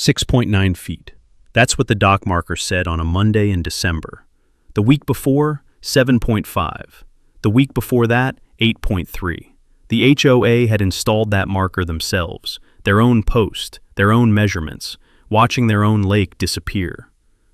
6.9 feet. That's what the dock marker said on a Monday in December. The week before, 7.5. The week before that, 8.3. The HOA had installed that marker themselves, their own post, their own measurements, watching their own lake disappear.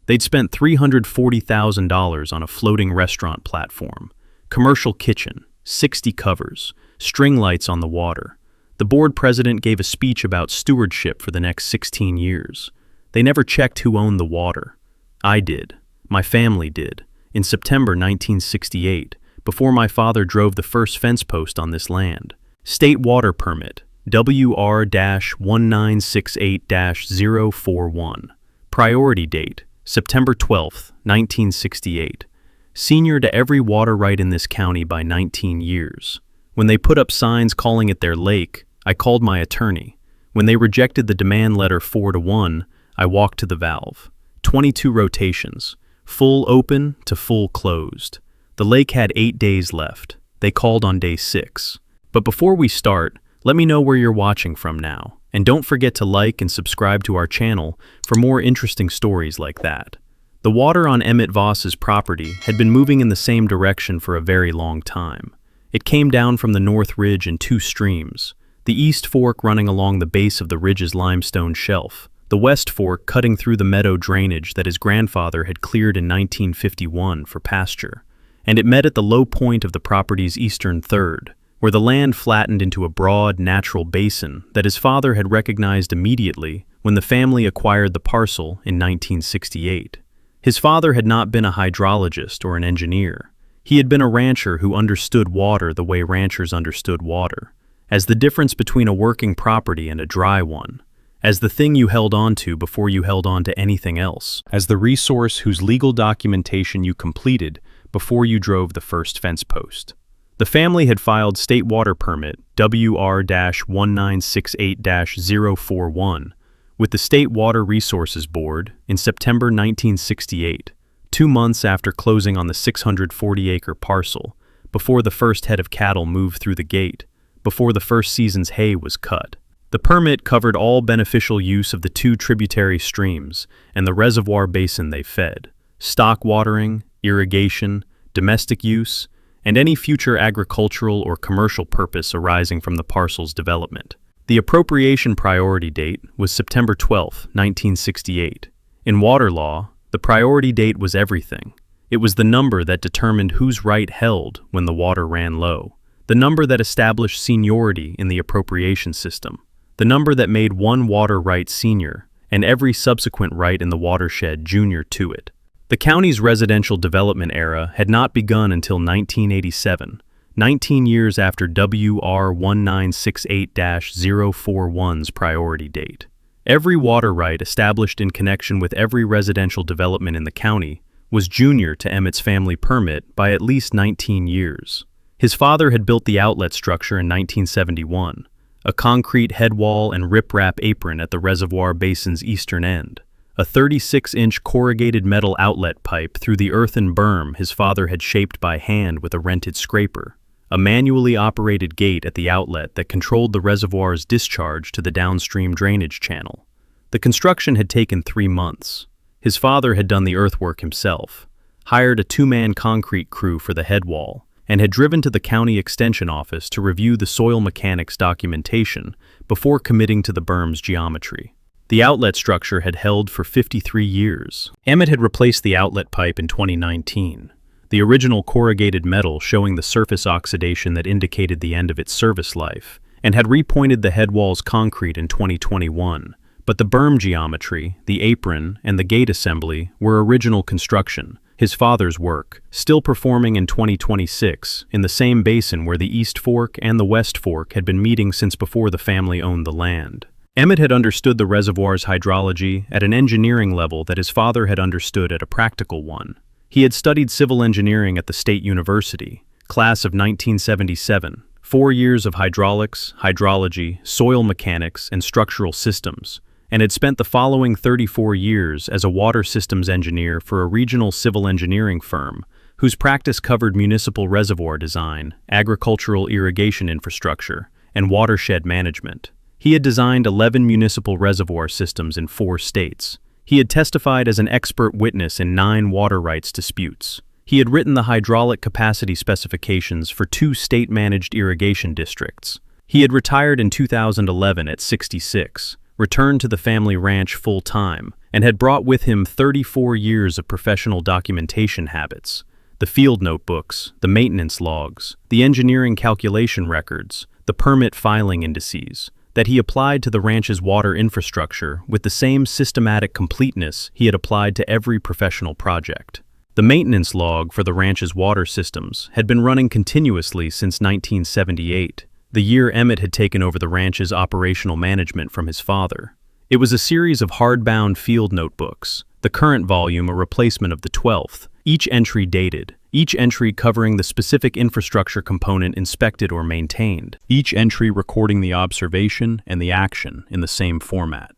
They'd spent $340,000 on a floating restaurant platform, commercial kitchen, 60 covers, string lights on the water. The board president gave a speech about stewardship for the next 16 years. They never checked who owned the water. I did. My family did. In September 1968, before my father drove the first fence post on this land. State Water Permit, WR-1968-041. Priority date, September 12, 1968. Senior to every water right in this county by 19 years. When they put up signs calling it their lake, I called my attorney. When they rejected the demand letter 4-1, I walked to the valve. 22 rotations, full open to full closed. The lake had 8 days left. They called on day 6. But before we start, let me know where you're watching from now. And don't forget to like and subscribe to our channel for more interesting stories like that. The water on Emmett Voss's property had been moving in the same direction for a very long time. It came down from the North Ridge in 2 streams, the East Fork running along the base of the ridge's limestone shelf, the West Fork cutting through the meadow drainage that his grandfather had cleared in 1951 for pasture, and it met at the low point of the property's eastern third, where the land flattened into a broad, natural basin that his father had recognized immediately when the family acquired the parcel in 1968. His father had not been a hydrologist or an engineer. He had been a rancher who understood water the way ranchers understood water, as the difference between a working property and a dry one, as the thing you held on to before you held on to anything else, as the resource whose legal documentation you completed before you drove the first fence post. The family had filed State Water Permit WR-1968-041 with the State Water Resources Board in September 1968, 2 months after closing on the 640-acre parcel, before the first head of cattle moved through the gate, before the first season's hay was cut. The permit covered all beneficial use of the 2 tributary streams and the reservoir basin they fed, stock watering, irrigation, domestic use, and any future agricultural or commercial purpose arising from the parcel's development. The appropriation priority date was September 12, 1968. In water law, the priority date was everything. It was the number that determined whose right held when the water ran low, the number that established seniority in the appropriation system, the number that made one water right senior and every subsequent right in the watershed junior to it. The county's residential development era had not begun until 1987, 19 years after WR-1968-041's priority date. Every water right established in connection with every residential development in the county was junior to Emmett's family permit by at least 19 years. His father had built the outlet structure in 1971, a concrete head wall and riprap apron at the reservoir basin's eastern end, a 36-inch corrugated metal outlet pipe through the earthen berm his father had shaped by hand with a rented scraper, a manually operated gate at the outlet that controlled the reservoir's discharge to the downstream drainage channel. The construction had taken 3 months. His father had done the earthwork himself, hired a 2-man concrete crew for the head wall, and had driven to the county extension office to review the soil mechanics documentation before committing to the berm's geometry. The outlet structure had held for 53 years. Emmett had replaced the outlet pipe in 2019, the original corrugated metal showing the surface oxidation that indicated the end of its service life, and had repointed the head wall's concrete in 2021. But the berm geometry, the apron, and the gate assembly were original construction, his father's work, still performing in 2026 in the same basin where the East Fork and the West Fork had been meeting since before the family owned the land. Emmett had understood the reservoir's hydrology at an engineering level that his father had understood at a practical one. He had studied civil engineering at the State University, class of 1977, 4 years of hydraulics, hydrology, soil mechanics, and structural systems, and had spent the following 34 years as a water systems engineer for a regional civil engineering firm, whose practice covered municipal reservoir design, agricultural irrigation infrastructure, and watershed management. He had designed 11 municipal reservoir systems in 4 states. He had testified as an expert witness in 9 water rights disputes. He had written the hydraulic capacity specifications for 2 state-managed irrigation districts. He had retired in 2011 at 66, returned to the family ranch full-time, and had brought with him 34 years of professional documentation habits. The field notebooks, the maintenance logs, the engineering calculation records, the permit filing indices, that he applied to the ranch's water infrastructure with the same systematic completeness he had applied to every professional project. The maintenance log for the ranch's water systems had been running continuously since 1978, the year Emmett had taken over the ranch's operational management from his father. It was a series of hardbound field notebooks, the current volume a replacement of the 12th, each entry dated, each entry covering the specific infrastructure component inspected or maintained, each entry recording the observation and the action in the same format.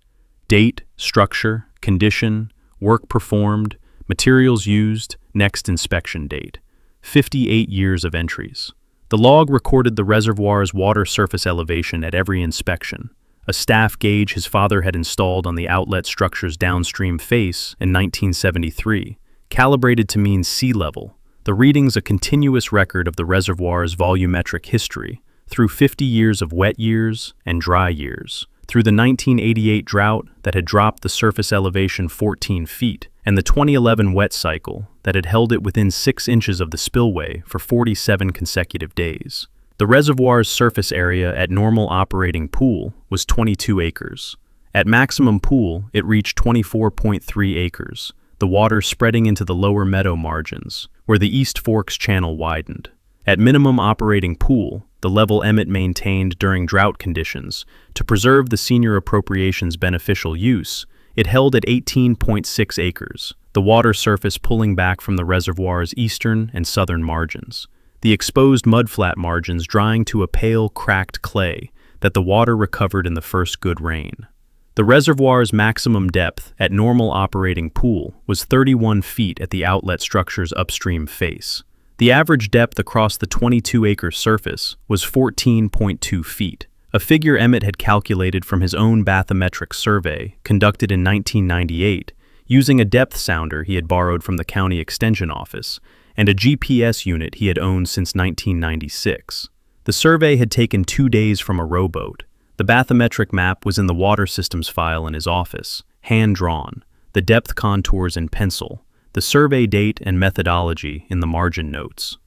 Date, structure, condition, work performed, materials used, next inspection date. 58 years of entries. The log recorded the reservoir's water surface elevation at every inspection, a staff gauge his father had installed on the outlet structure's downstream face in 1973, calibrated to mean sea level. The readings a continuous record of the reservoir's volumetric history through 50 years of wet years and dry years, through the 1988 drought that had dropped the surface elevation 14 feet, and the 2011 wet cycle that had held it within 6 inches of the spillway for 47 consecutive days. The reservoir's surface area at normal operating pool was 22 acres. At maximum pool, it reached 24.3 acres, the water spreading into the lower meadow margins, where the East Forks channel widened. At minimum operating pool, the level Emmett maintained during drought conditions, to preserve the senior appropriation's beneficial use, it held at 18.6 acres, the water surface pulling back from the reservoir's eastern and southern margins, the exposed mudflat margins drying to a pale, cracked clay that the water recovered in the first good rain. The reservoir's maximum depth at normal operating pool was 31 feet at the outlet structure's upstream face. The average depth across the 22-acre surface was 14.2 feet, a figure Emmett had calculated from his own bathymetric survey conducted in 1998 using a depth sounder he had borrowed from the county extension office and a GPS unit he had owned since 1996. The survey had taken 2 days from a rowboat. The bathymetric map was in the water systems file in his office, hand-drawn, the depth contours in pencil, the survey date and methodology in the margin notes.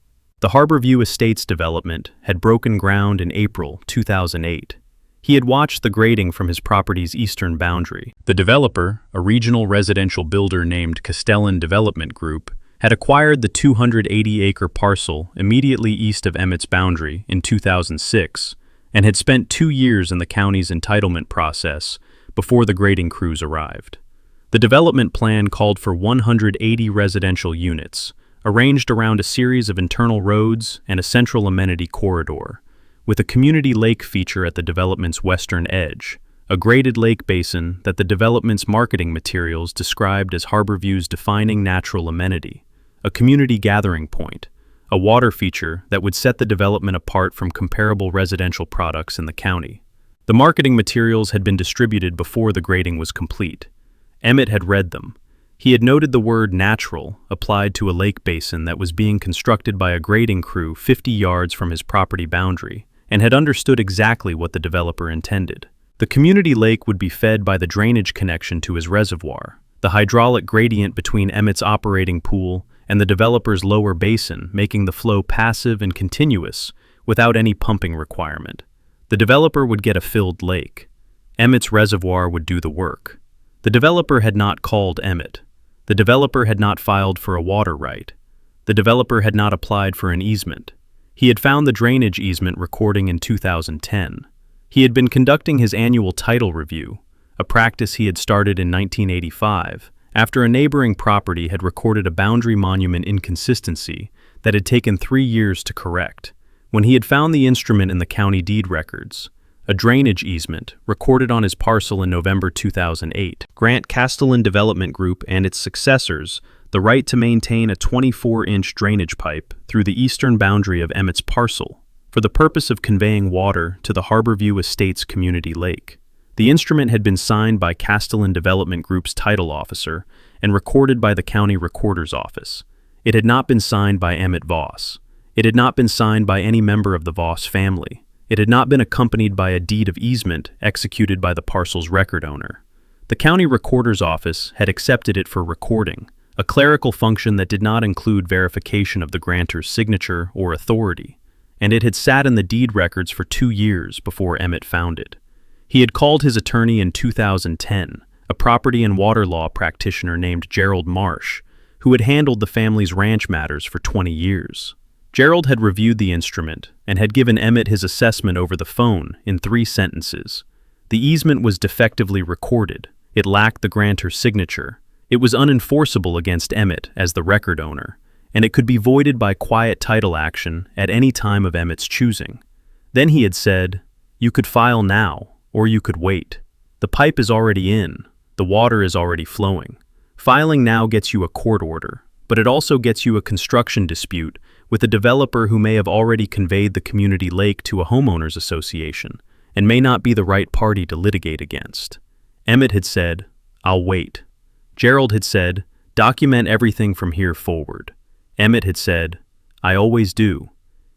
The Harborview Estates development had broken ground in April 2008. He had watched the grading from his property's eastern boundary. The developer, a regional residential builder named Castellan Development Group, had acquired the 280-acre parcel immediately east of Emmett's boundary in 2006 and had spent 2 years in the county's entitlement process before the grading crews arrived. The development plan called for 180 residential units, arranged around a series of internal roads and a central amenity corridor, with a community lake feature at the development's western edge, a graded lake basin that the development's marketing materials described as Harborview's defining natural amenity, a community gathering point, a water feature that would set the development apart from comparable residential products in the county. The marketing materials had been distributed before the grading was complete. Emmett had read them. He had noted the word natural applied to a lake basin that was being constructed by a grading crew 50 yards from his property boundary, and had understood exactly what the developer intended. The community lake would be fed by the drainage connection to his reservoir, the hydraulic gradient between Emmett's operating pool and the developer's lower basin, making the flow passive and continuous without any pumping requirement. The developer would get a filled lake. Emmett's reservoir would do the work. The developer had not called Emmett. The developer had not filed for a water right. The developer had not applied for an easement. He had found the drainage easement recording in 2010. He had been conducting his annual title review, a practice he had started in 1985, after a neighboring property had recorded a boundary monument inconsistency that had taken 3 years to correct. When he had found the instrument in the county deed records, a drainage easement recorded on his parcel in November 2008, grant Castellan Development Group and its successors the right to maintain a 24-inch drainage pipe through the eastern boundary of Emmett's parcel. for the purpose of conveying water to the Harborview Estates community lake. The instrument had been signed by Castellan Development Group's title officer and recorded by the county recorder's office. It had not been signed by Emmett Voss. It had not been signed by any member of the Voss family. It had not been accompanied by a deed of easement executed by the parcel's record owner. The county recorder's office had accepted it for recording, a clerical function that did not include verification of the grantor's signature or authority, and it had sat in the deed records for 2 years before Emmett found it. He had called his attorney in 2010, a property and water law practitioner named Gerald Marsh, who had handled the family's ranch matters for 20 years. Gerald had reviewed the instrument and had given Emmett his assessment over the phone in 3 sentences. The easement was defectively recorded. It lacked the grantor's signature. It was unenforceable against Emmett as the record owner, and it could be voided by quiet title action at any time of Emmett's choosing. Then he had said, "You could file now, or you could wait. The pipe is already in. The water is already flowing. Filing now gets you a court order, but it also gets you a construction dispute with a developer who may have already conveyed the community lake to a homeowners association and may not be the right party to litigate against." Emmett had said, "I'll wait." Gerald had said, "Document everything from here forward." Emmett had said, "I always do."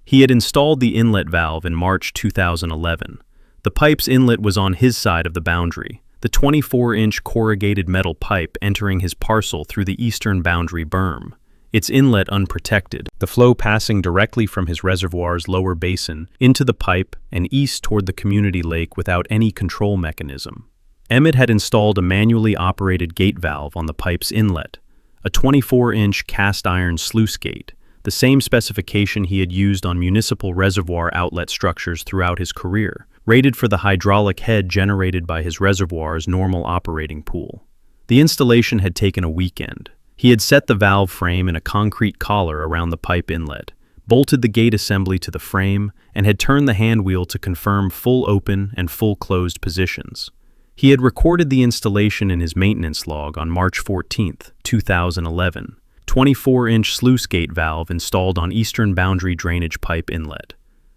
He had installed the inlet valve in March 2011. The pipe's inlet was on his side of the boundary, the 24-inch corrugated metal pipe entering his parcel through the eastern boundary berm, its inlet unprotected, the flow passing directly from his reservoir's lower basin into the pipe and east toward the community lake without any control mechanism. Emmett had installed a manually operated gate valve on the pipe's inlet, a 24-inch cast-iron sluice gate, the same specification he had used on municipal reservoir outlet structures throughout his career, rated for the hydraulic head generated by his reservoir's normal operating pool. The installation had taken a weekend. He had set the valve frame in a concrete collar around the pipe inlet, bolted the gate assembly to the frame, and had turned the hand wheel to confirm full open and full closed positions. He had recorded the installation in his maintenance log on March 14, 2011. 24-inch sluice gate valve installed on eastern boundary drainage pipe inlet.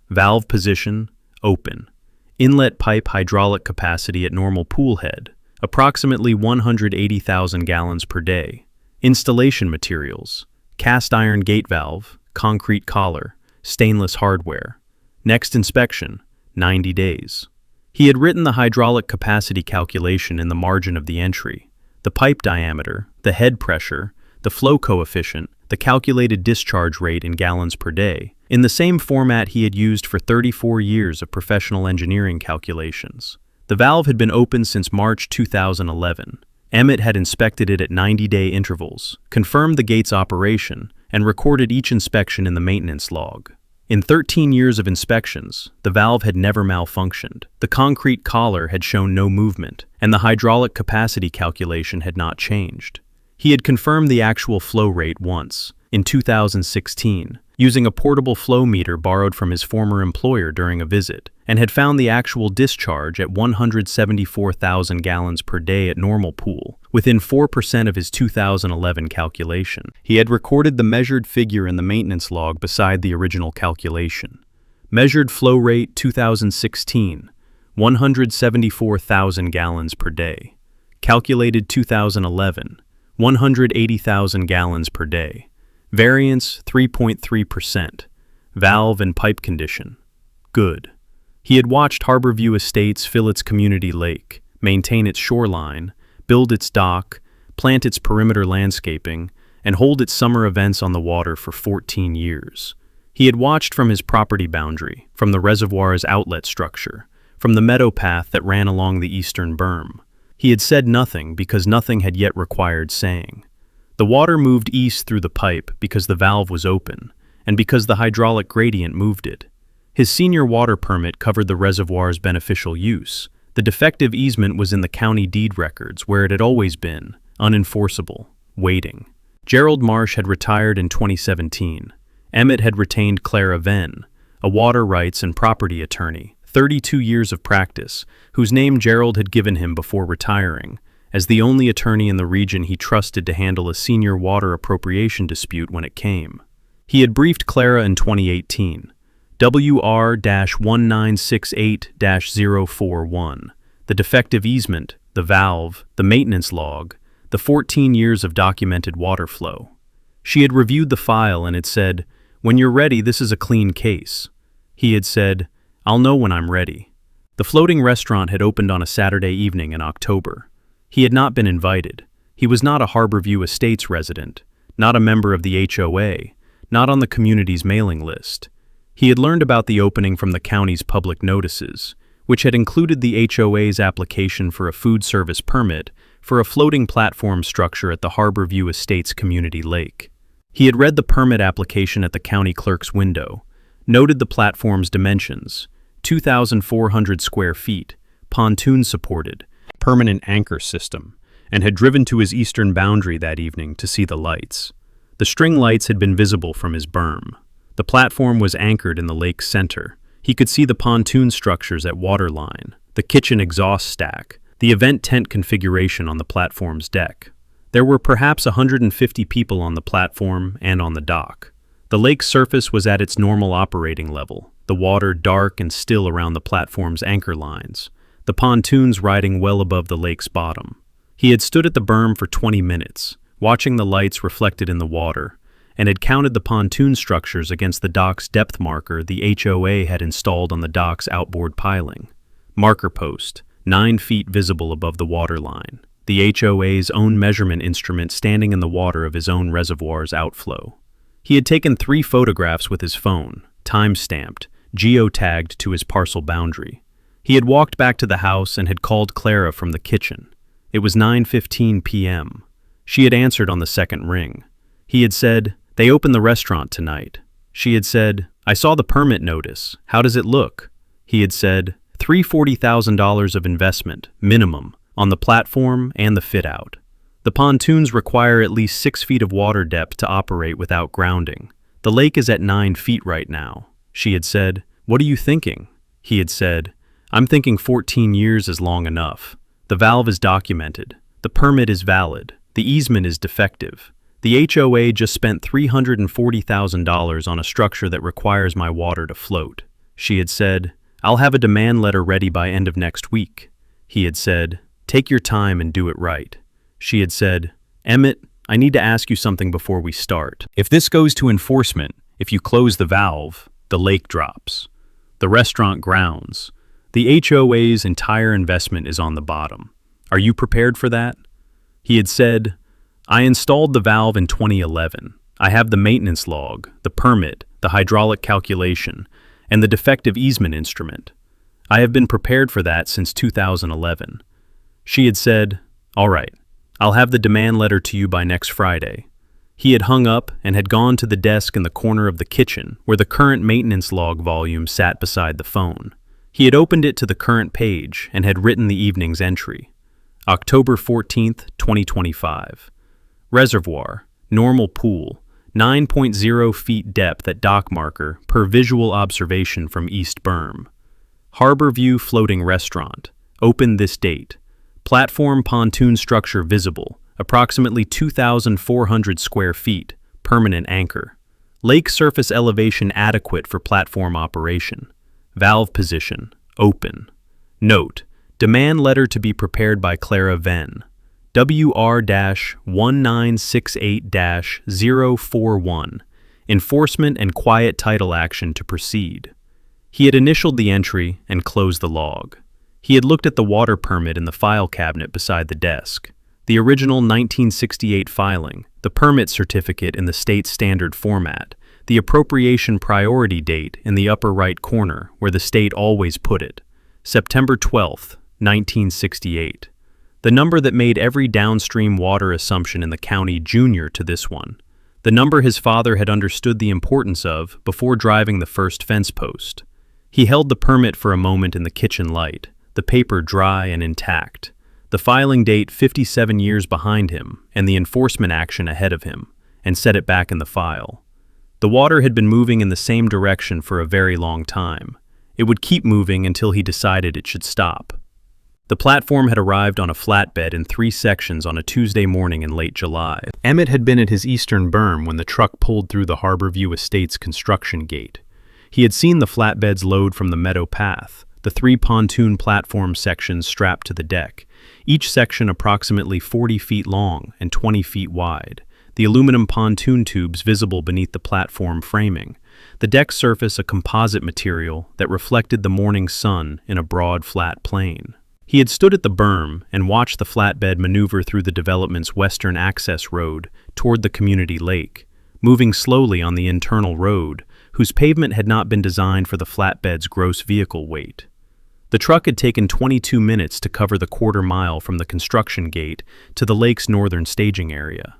Valve position, open. Inlet pipe hydraulic capacity at normal pool head, approximately 180,000 gallons per day. Installation materials, cast iron gate valve, concrete collar, stainless hardware. Next inspection, 90 days. He had written the hydraulic capacity calculation in the margin of the entry, the pipe diameter, the head pressure, the flow coefficient, the calculated discharge rate in gallons per day, in the same format he had used for 34 years of professional engineering calculations. The valve had been open since March 2011. Emmett had inspected it at 90-day intervals, confirmed the gate's operation, and recorded each inspection in the maintenance log. In 13 years of inspections, the valve had never malfunctioned, the concrete collar had shown no movement, and the hydraulic capacity calculation had not changed. He had confirmed the actual flow rate once, in 2016, using a portable flow meter borrowed from his former employer during a visit, and had found the actual discharge at 174,000 gallons per day at normal pool, within 4% of his 2011 calculation. He had recorded the measured figure in the maintenance log beside the original calculation. Measured flow rate 2016, 174,000 gallons per day. Calculated 2011, 180,000 gallons per day. Variance 3.3%. Valve and pipe condition, good. He had watched Harborview Estates fill its community lake, maintain its shoreline, build its dock, plant its perimeter landscaping, and hold its summer events on the water for 14 years. He had watched from his property boundary, from the reservoir's outlet structure, from the meadow path that ran along the eastern berm. He had said nothing because nothing had yet required saying. The water moved east through the pipe because the valve was open, and because the hydraulic gradient moved it. His senior water permit covered the reservoir's beneficial use. The defective easement was in the county deed records where it had always been, unenforceable, waiting. Gerald Marsh had retired in 2017. Emmett had retained Clara Venn, a water rights and property attorney, 32 years of practice, whose name Gerald had given him before retiring, as the only attorney in the region he trusted to handle a senior water appropriation dispute when it came. He had briefed Clara in 2018. WR-1968-041, the defective easement, the valve, the maintenance log, the 14 years of documented water flow. She had reviewed the file and had said, "When you're ready, this is a clean case." He had said, "I'll know when I'm ready." The floating restaurant had opened on a Saturday evening in October. He had not been invited. He was not a Harborview Estates resident, not a member of the HOA, not on the community's mailing list. He had learned about the opening from the county's public notices, which had included the HOA's application for a food service permit for a floating platform structure at the Harborview Estates community lake. He had read the permit application at the county clerk's window, noted the platform's dimensions, 2,400 square feet, pontoon-supported, permanent anchor system, and had driven to his eastern boundary that evening to see the lights. The string lights had been visible from his berm. The platform was anchored in the lake's center. He could see the pontoon structures at waterline, the kitchen exhaust stack, the event tent configuration on the platform's deck. There were perhaps 150 people on the platform and on the dock. The lake's surface was at its normal operating level, the water dark and still around the platform's anchor lines, the pontoons riding well above the lake's bottom. He had stood at the berm for 20 minutes, watching the lights reflected in the water, and had counted the pontoon structures against the dock's depth marker the HOA had installed on the dock's outboard piling. Marker post, 9 feet visible above the water line, the HOA's own measurement instrument standing in the water of his own reservoir's outflow. He had taken 3 photographs with his phone, time-stamped, geotagged to his parcel boundary. He had walked back to the house and had called Clara from the kitchen. It was 9:15 p.m. She had answered on the second ring. He had said, "They open the restaurant tonight." She had said, "I saw the permit notice. How does it look?" He had said, $340,000 of investment, minimum, on the platform and the fit-out. The pontoons require at least 6 feet of water depth to operate without grounding. The lake is at 9 feet right now. She had said, "What are you thinking?" He had said, "I'm thinking 14 years is long enough. The valve is documented. The permit is valid. The easement is defective. The HOA just spent $340,000 on a structure that requires my water to float." She had said, "I'll have a demand letter ready by end of next week." He had said, "Take your time and do it right." She had said, "Emmett, I need to ask you something before we start. If this goes to enforcement, if you close the valve, the lake drops. The restaurant grounds. The HOA's entire investment is on the bottom. Are you prepared for that?" He had said, "I installed the valve in 2011. I have the maintenance log, the permit, the hydraulic calculation, and the defective easement instrument. I have been prepared for that since 2011. She had said, "All right, I'll have the demand letter to you by next Friday." He had hung up and had gone to the desk in the corner of the kitchen where the current maintenance log volume sat beside the phone. He had opened it to the current page and had written the evening's entry. October 14th, 2025. Reservoir, normal pool, 9.0 feet depth at dock marker per visual observation from East Berm. Harborview Floating Restaurant, open this date. Platform pontoon structure visible, approximately 2,400 square feet, permanent anchor. Lake surface elevation adequate for platform operation. Valve position, open. Note, demand letter to be prepared by Clara Venn. WR-1968-041, enforcement and quiet title action to proceed. He had initialed the entry and closed the log. He had looked at the water permit in the file cabinet beside the desk. The original 1968 filing, the permit certificate in the state standard format, the appropriation priority date in the upper right corner where the state always put it, September 12th, 1968. The number that made every downstream water assumption in the county junior to this one. The number his father had understood the importance of before driving the first fence post. He held the permit for a moment in the kitchen light, the paper dry and intact, the filing date 57 years behind him and the enforcement action ahead of him, and set it back in the file. The water had been moving in the same direction for a very long time. It would keep moving until he decided it should stop. The platform had arrived on a flatbed in 3 sections on a Tuesday morning in late July. Emmett had been at his eastern berm when the truck pulled through the Harborview Estates construction gate. He had seen the flatbeds load from the meadow path, the 3 pontoon platform sections strapped to the deck, each section approximately 40 feet long and 20 feet wide, the aluminum pontoon tubes visible beneath the platform framing, the deck surface a composite material that reflected the morning sun in a broad, flat plane. He had stood at the berm and watched the flatbed maneuver through the development's western access road toward the community lake, moving slowly on the internal road, whose pavement had not been designed for the flatbed's gross vehicle weight. The truck had taken 22 minutes to cover the quarter-mile from the construction gate to the lake's northern staging area.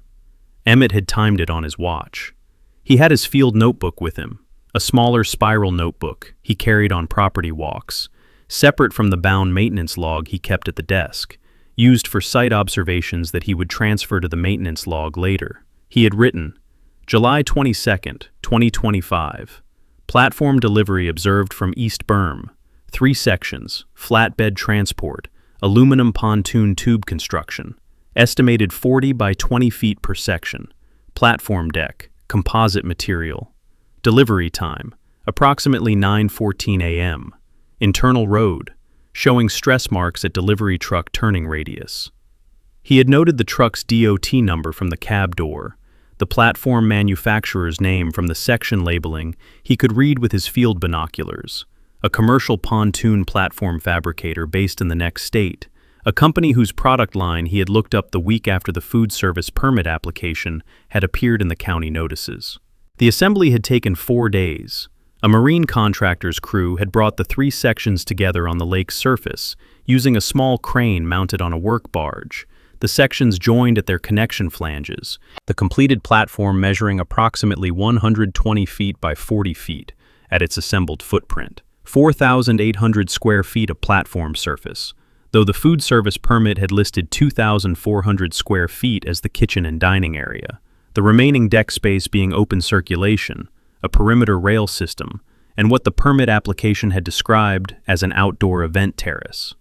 Emmett had timed it on his watch. He had his field notebook with him, a smaller spiral notebook he carried on property walks, separate from the bound maintenance log he kept at the desk, used for site observations that he would transfer to the maintenance log later. He had written, July 22nd, 2025. Platform delivery observed from East Berm. 3 sections, flatbed transport, aluminum pontoon tube construction. Estimated 40 by 20 feet per section. Platform deck, composite material. Delivery time, approximately 9:14 a.m. Internal road, showing stress marks at delivery truck turning radius. He had noted the truck's DOT number from the cab door, the platform manufacturer's name from the section labeling he could read with his field binoculars, a commercial pontoon platform fabricator based in the next state, a company whose product line he had looked up the week after the food service permit application had appeared in the county notices. The assembly had taken 4 days. A marine contractor's crew had brought the 3 sections together on the lake's surface, using a small crane mounted on a work barge. The sections joined at their connection flanges, the completed platform measuring approximately 120 feet by 40 feet at its assembled footprint. 4,800 square feet of platform surface, though the food service permit had listed 2,400 square feet as the kitchen and dining area, the remaining deck space being open circulation, a perimeter rail system, and what the permit application had described as an outdoor event terrace.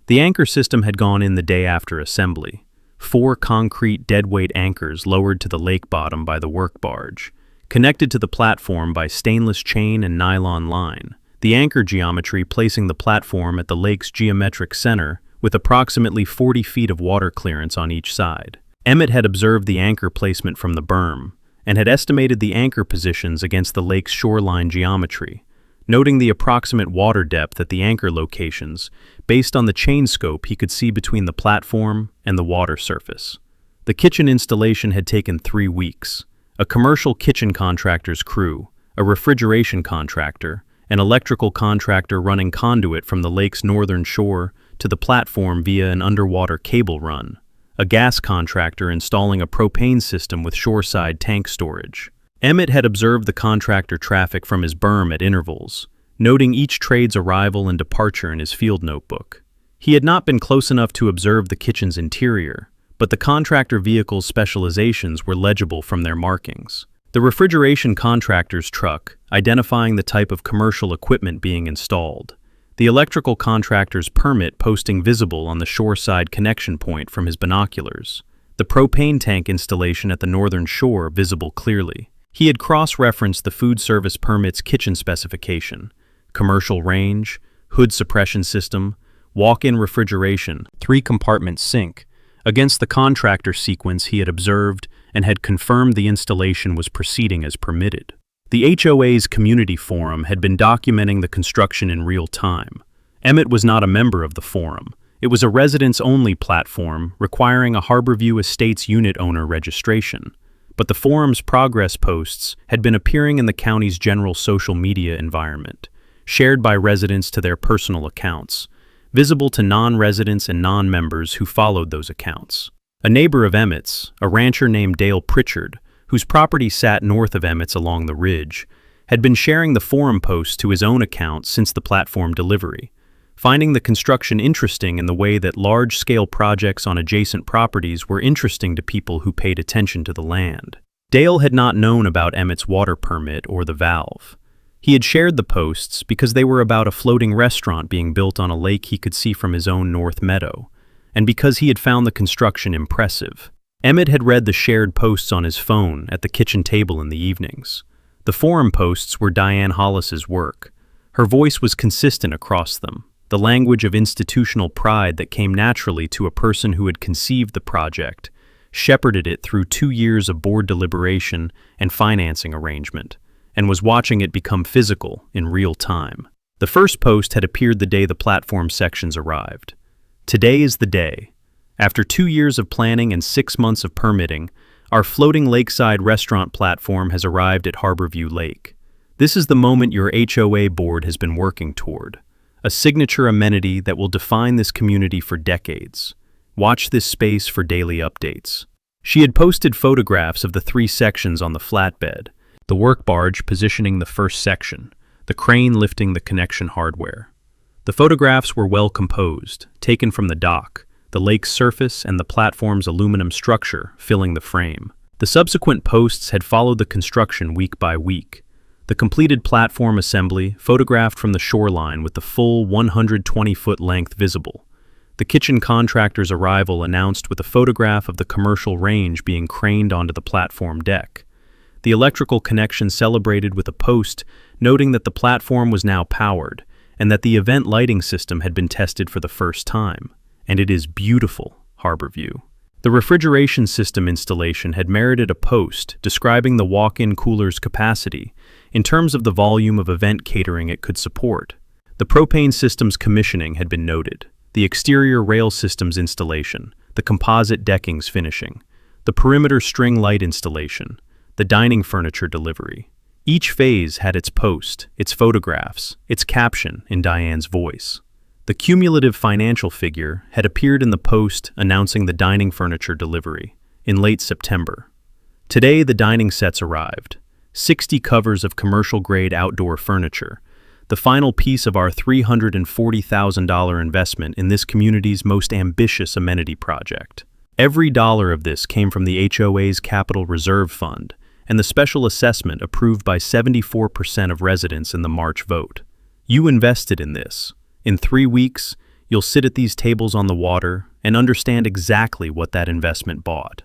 The anchor system had gone in the day after assembly. 4 concrete deadweight anchors lowered to the lake bottom by the work barge, connected to the platform by stainless chain and nylon line, the anchor geometry placing the platform at the lake's geometric center with approximately 40 feet of water clearance on each side. Emmett had observed the anchor placement from the berm and had estimated the anchor positions against the lake's shoreline geometry, noting the approximate water depth at the anchor locations based on the chain scope he could see between the platform and the water surface. The kitchen installation had taken 3 weeks. A commercial kitchen contractor's crew, a refrigeration contractor, an electrical contractor running conduit from the lake's northern shore to the platform via an underwater cable run, a gas contractor installing a propane system with shoreside tank storage. Emmett had observed the contractor traffic from his berm at intervals, noting each trade's arrival and departure in his field notebook. He had not been close enough to observe the kitchen's interior, but the contractor vehicle's specializations were legible from their markings. The refrigeration contractor's truck, identifying the type of commercial equipment being installed. The electrical contractor's permit posting visible on the shoreside connection point from his binoculars. The propane tank installation at the northern shore visible clearly. He had cross-referenced the food service permit's kitchen specification, commercial range, hood suppression system, walk-in refrigeration, 3-compartment sink, against the contractor sequence he had observed and had confirmed the installation was proceeding as permitted. The HOA's community forum had been documenting the construction in real time. Emmett was not a member of the forum. It was a residents-only platform requiring a Harborview Estates unit owner registration. But the forum's progress posts had been appearing in the county's general social media environment, shared by residents to their personal accounts, visible to non-residents and non-members who followed those accounts. A neighbor of Emmett's, a rancher named Dale Pritchard, whose property sat north of Emmett's along the ridge, had been sharing the forum posts to his own account since the platform delivery, finding the construction interesting in the way that large-scale projects on adjacent properties were interesting to people who paid attention to the land. Dale had not known about Emmett's water permit or the valve. He had shared the posts because they were about a floating restaurant being built on a lake he could see from his own north meadow, and because he had found the construction impressive. Emmett had read the shared posts on his phone at the kitchen table in the evenings. The forum posts were Diane Hollis's work. Her voice was consistent across them, the language of institutional pride that came naturally to a person who had conceived the project, shepherded it through 2 years of board deliberation and financing arrangement, and was watching it become physical in real time. The first post had appeared the day the platform sections arrived. Today is the day. After 2 years of planning and 6 months of permitting, our floating lakeside restaurant platform has arrived at Harborview Lake. This is the moment your HOA board has been working toward, a signature amenity that will define this community for decades. Watch this space for daily updates. She had posted photographs of the 3 sections on the flatbed, the work barge positioning the first section, the crane lifting the connection hardware. The photographs were well composed, taken from the dock, the lake's surface and the platform's aluminum structure filling the frame. The subsequent posts had followed the construction week by week. The completed platform assembly photographed from the shoreline with the full 120-foot length visible. The kitchen contractor's arrival announced with a photograph of the commercial range being craned onto the platform deck. The electrical connection celebrated with a post noting that the platform was now powered and that the event lighting system had been tested for the first time. And it is beautiful, Harborview. The refrigeration system installation had merited a post describing the walk-in cooler's capacity in terms of the volume of event catering it could support. The propane system's commissioning had been noted, the exterior rail system's installation, the composite decking's finishing, the perimeter string light installation, the dining furniture delivery. Each phase had its post, its photographs, its caption in Diane's voice. The cumulative financial figure had appeared in the post announcing the dining furniture delivery in late September. Today, the dining sets arrived, 60 covers of commercial-grade outdoor furniture, the final piece of our $340,000 investment in this community's most ambitious amenity project. Every dollar of this came from the HOA's Capital Reserve Fund and the special assessment approved by 74% of residents in the March vote. You invested in this. In 3 weeks, you'll sit at these tables on the water and understand exactly what that investment bought.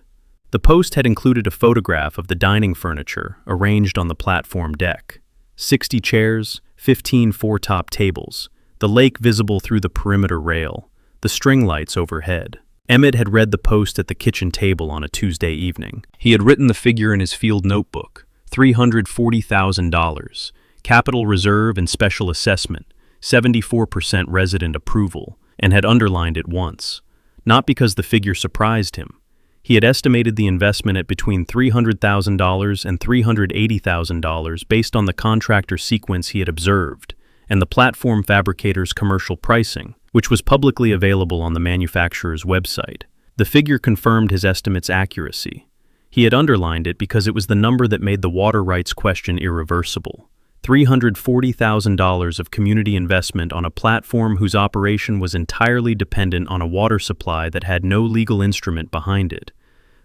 The post had included a photograph of the dining furniture arranged on the platform deck. 60 chairs, 15 four-top tables, the lake visible through the perimeter rail, the string lights overhead. Emmett had read the post at the kitchen table on a Tuesday evening. He had written the figure in his field notebook, $340,000, capital reserve and special assessment, 74% resident approval, and had underlined it once. Not because the figure surprised him. He had estimated the investment at between $300,000 and $380,000 based on the contractor sequence he had observed, and the platform fabricator's commercial pricing, which was publicly available on the manufacturer's website. The figure confirmed his estimate's accuracy. He had underlined it because it was the number that made the water rights question irreversible. $340,000 of community investment on a platform whose operation was entirely dependent on a water supply that had no legal instrument behind it,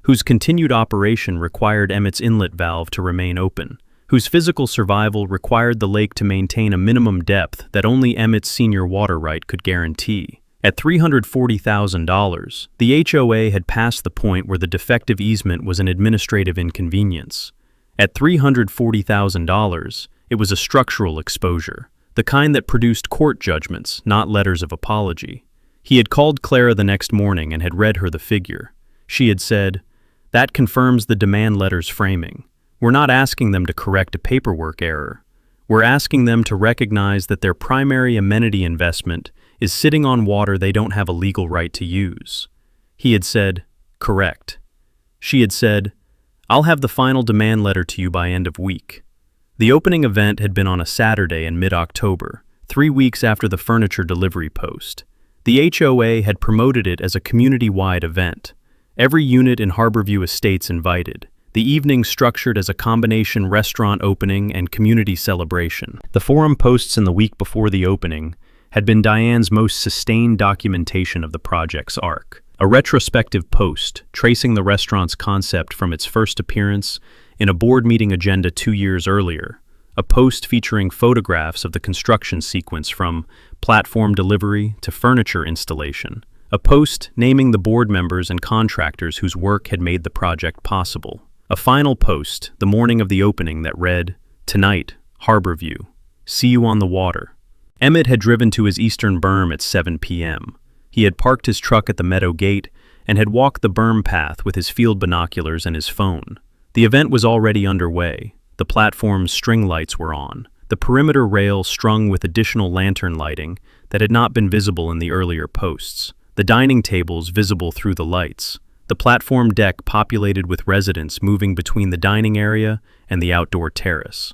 whose continued operation required Emmett's inlet valve to remain open, whose physical survival required the lake to maintain a minimum depth that only Emmett's senior water right could guarantee. At $340,000, the HOA had passed the point where the defective easement was an administrative inconvenience. At $340,000, it was a structural exposure, the kind that produced court judgments, not letters of apology. He had called Clara the next morning and had read her the figure. She had said, "That confirms the demand letter's framing. We're not asking them to correct a paperwork error. We're asking them to recognize that their primary amenity investment is sitting on water they don't have a legal right to use." He had said, "Correct." She had said, "I'll have the final demand letter to you by end of week." The opening event had been on a Saturday in mid-October, 3 weeks after the furniture delivery post. The HOA had promoted it as a community-wide event. Every unit in Harborview Estates invited. The evening structured as a combination restaurant opening and community celebration. The forum posts in the week before the opening had been Diane's most sustained documentation of the project's arc. A retrospective post tracing the restaurant's concept from its first appearance in a board meeting agenda 2 years earlier, a post featuring photographs of the construction sequence from platform delivery to furniture installation, a post naming the board members and contractors whose work had made the project possible, a final post the morning of the opening that read, Tonight, harbor view. See you on the water. Emmett had driven to his eastern berm at 7 p.m. He had parked his truck at the meadow gate and had walked the berm path with his field binoculars and his phone. The event was already underway. The platform's string lights were on, the perimeter rail strung with additional lantern lighting that had not been visible in the earlier posts, the dining tables visible through the lights, the platform deck populated with residents moving between the dining area and the outdoor terrace.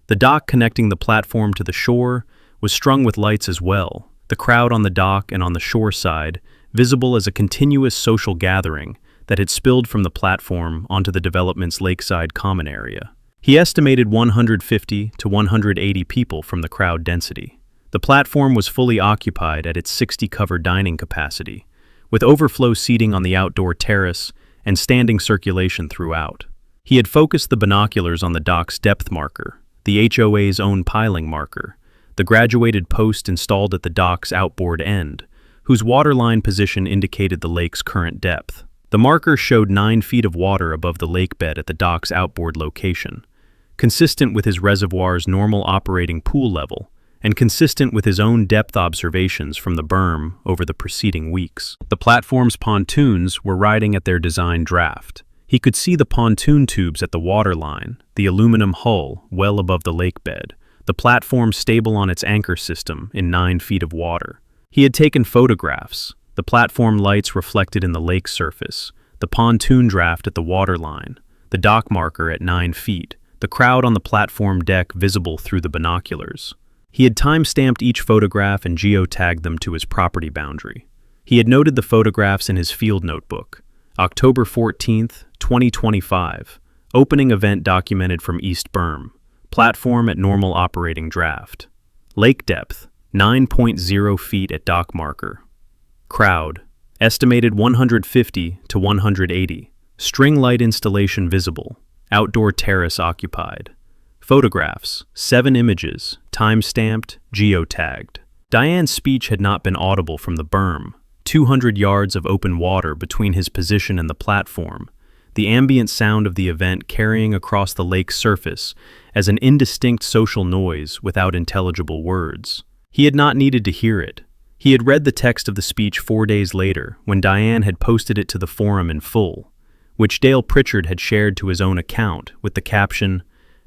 The dock connecting the platform to the shore was strung with lights as well, the crowd on the dock and on the shore side visible as a continuous social gathering that had spilled from the platform onto the development's lakeside common area. He estimated 150 to 180 people from the crowd density. The platform was fully occupied at its 60-cover dining capacity, with overflow seating on the outdoor terrace and standing circulation throughout. He had focused the binoculars on the dock's depth marker, the HOA's own piling marker, the graduated post installed at the dock's outboard end, whose waterline position indicated the lake's current depth. The marker showed 9 feet of water above the lake bed at the dock's outboard location, consistent with his reservoir's normal operating pool level, and consistent with his own depth observations from the berm over the preceding weeks. The platform's pontoons were riding at their design draft. He could see the pontoon tubes at the waterline, the aluminum hull well above the lake bed, the platform stable on its anchor system in 9 feet of water. He had taken photographs, the platform lights reflected in the lake surface, the pontoon draft at the waterline, the dock marker at 9 feet, the crowd on the platform deck visible through the binoculars. He had time-stamped each photograph and geotagged them to his property boundary. He had noted the photographs in his field notebook. October 14th, 2025. Opening event documented from East Berm. Platform at normal operating draft. Lake depth, 9.0 feet at dock marker. Crowd, estimated 150 to 180. String light installation visible. Outdoor terrace occupied. Photographs, 7 images, time-stamped, geotagged. Diane's speech had not been audible from the berm, 200 yards of open water between his position and the platform, the ambient sound of the event carrying across the lake's surface as an indistinct social noise without intelligible words. He had not needed to hear it. He had read the text of the speech 4 days later when Diane had posted it to the forum in full, which Dale Pritchard had shared to his own account with the caption,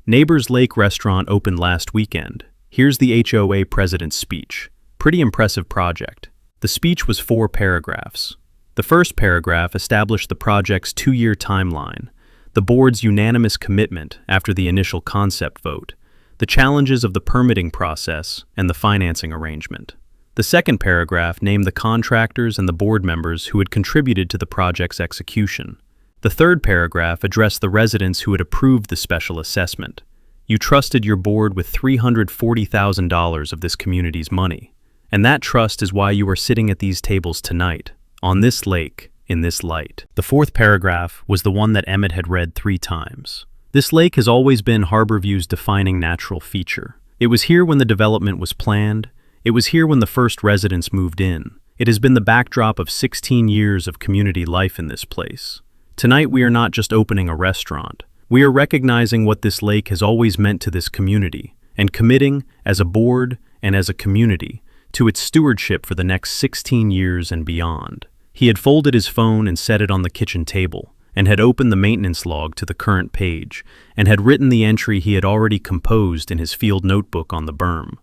"Neighbors Lake Restaurant opened last weekend. Here's the HOA president's speech. Pretty impressive project." The speech was 4 paragraphs. The first paragraph established the project's 2-year timeline, the board's unanimous commitment after the initial concept vote, the challenges of the permitting process, and the financing arrangement. The second paragraph named the contractors and the board members who had contributed to the project's execution. The third paragraph addressed the residents who had approved the special assessment. You trusted your board with $340,000 of this community's money, and that trust is why you are sitting at these tables tonight, on this lake, in this light. The fourth paragraph was the one that Emmett had read 3 times. This lake has always been Harborview's defining natural feature. It was here when the development was planned. It was here when the first residents moved in. It has been the backdrop of 16 years of community life in this place. Tonight we are not just opening a restaurant. We are recognizing what this lake has always meant to this community and committing, as a board and as a community, to its stewardship for the next 16 years and beyond. He had folded his phone and set it on the kitchen table, and had opened the maintenance log to the current page, and had written the entry he had already composed in his field notebook on the berm.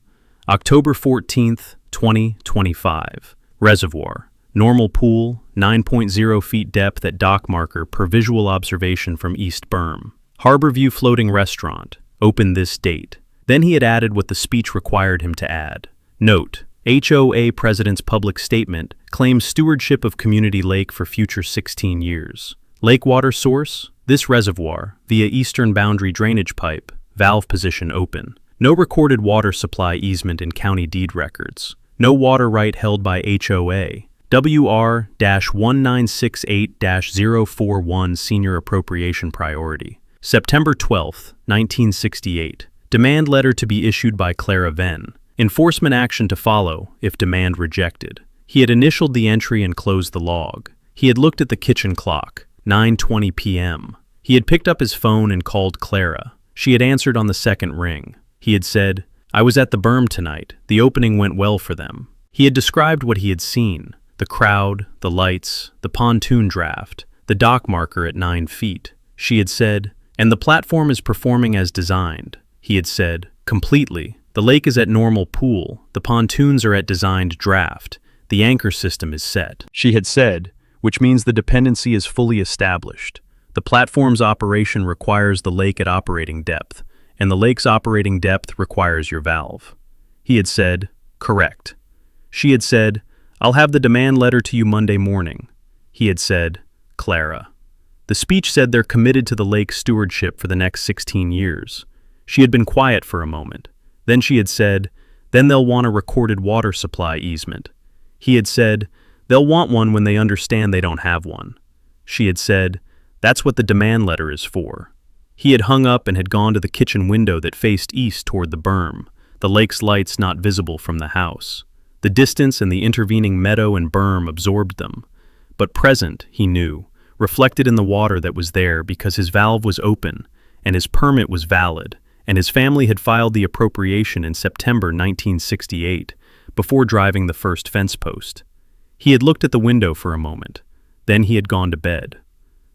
October 14th, 2025. Reservoir. Normal pool, 9.0 feet depth at dock marker per visual observation from East Berm. Harborview Floating Restaurant. Open this date. Then he had added what the speech required him to add. Note: HOA President's public statement claims stewardship of Community Lake for future 16 years. Lake water source: this reservoir, via eastern boundary drainage pipe, valve position open. No recorded water supply easement in county deed records. No water right held by HOA. WR-1968-041 Senior Appropriation Priority. September 12, 1968. Demand letter to be issued by Clara Venn. Enforcement action to follow if demand rejected. He had initialed the entry and closed the log. He had looked at the kitchen clock, 9:20 p.m. He had picked up his phone and called Clara. She had answered on the second ring. He had said, "I was at the berm tonight. The opening went well for them." He had described what he had seen: the crowd, the lights, the pontoon draft, the dock marker at 9 feet. She had said, "And the platform is performing as designed." He had said, "Completely. The lake is at normal pool. The pontoons are at designed draft. The anchor system is set." She had said, "Which means the dependency is fully established. The platform's operation requires the lake at operating depth, and the lake's operating depth requires your valve." He had said, "Correct." She had said, "I'll have the demand letter to you Monday morning." He had said, "Clara." The speech said they're committed to the lake's stewardship for the next 16 years. She had been quiet for a moment. Then she had said, "Then they'll want a recorded water supply easement." He had said, "They'll want one when they understand they don't have one." She had said, "That's what the demand letter is for." He had hung up and had gone to the kitchen window that faced east toward the berm, the lake's lights not visible from the house. The distance and the intervening meadow and berm absorbed them. But present, he knew, reflected in the water that was there because his valve was open, and his permit was valid, and his family had filed the appropriation in September 1968, before driving the first fence post. He had looked at the window for a moment. Then he had gone to bed.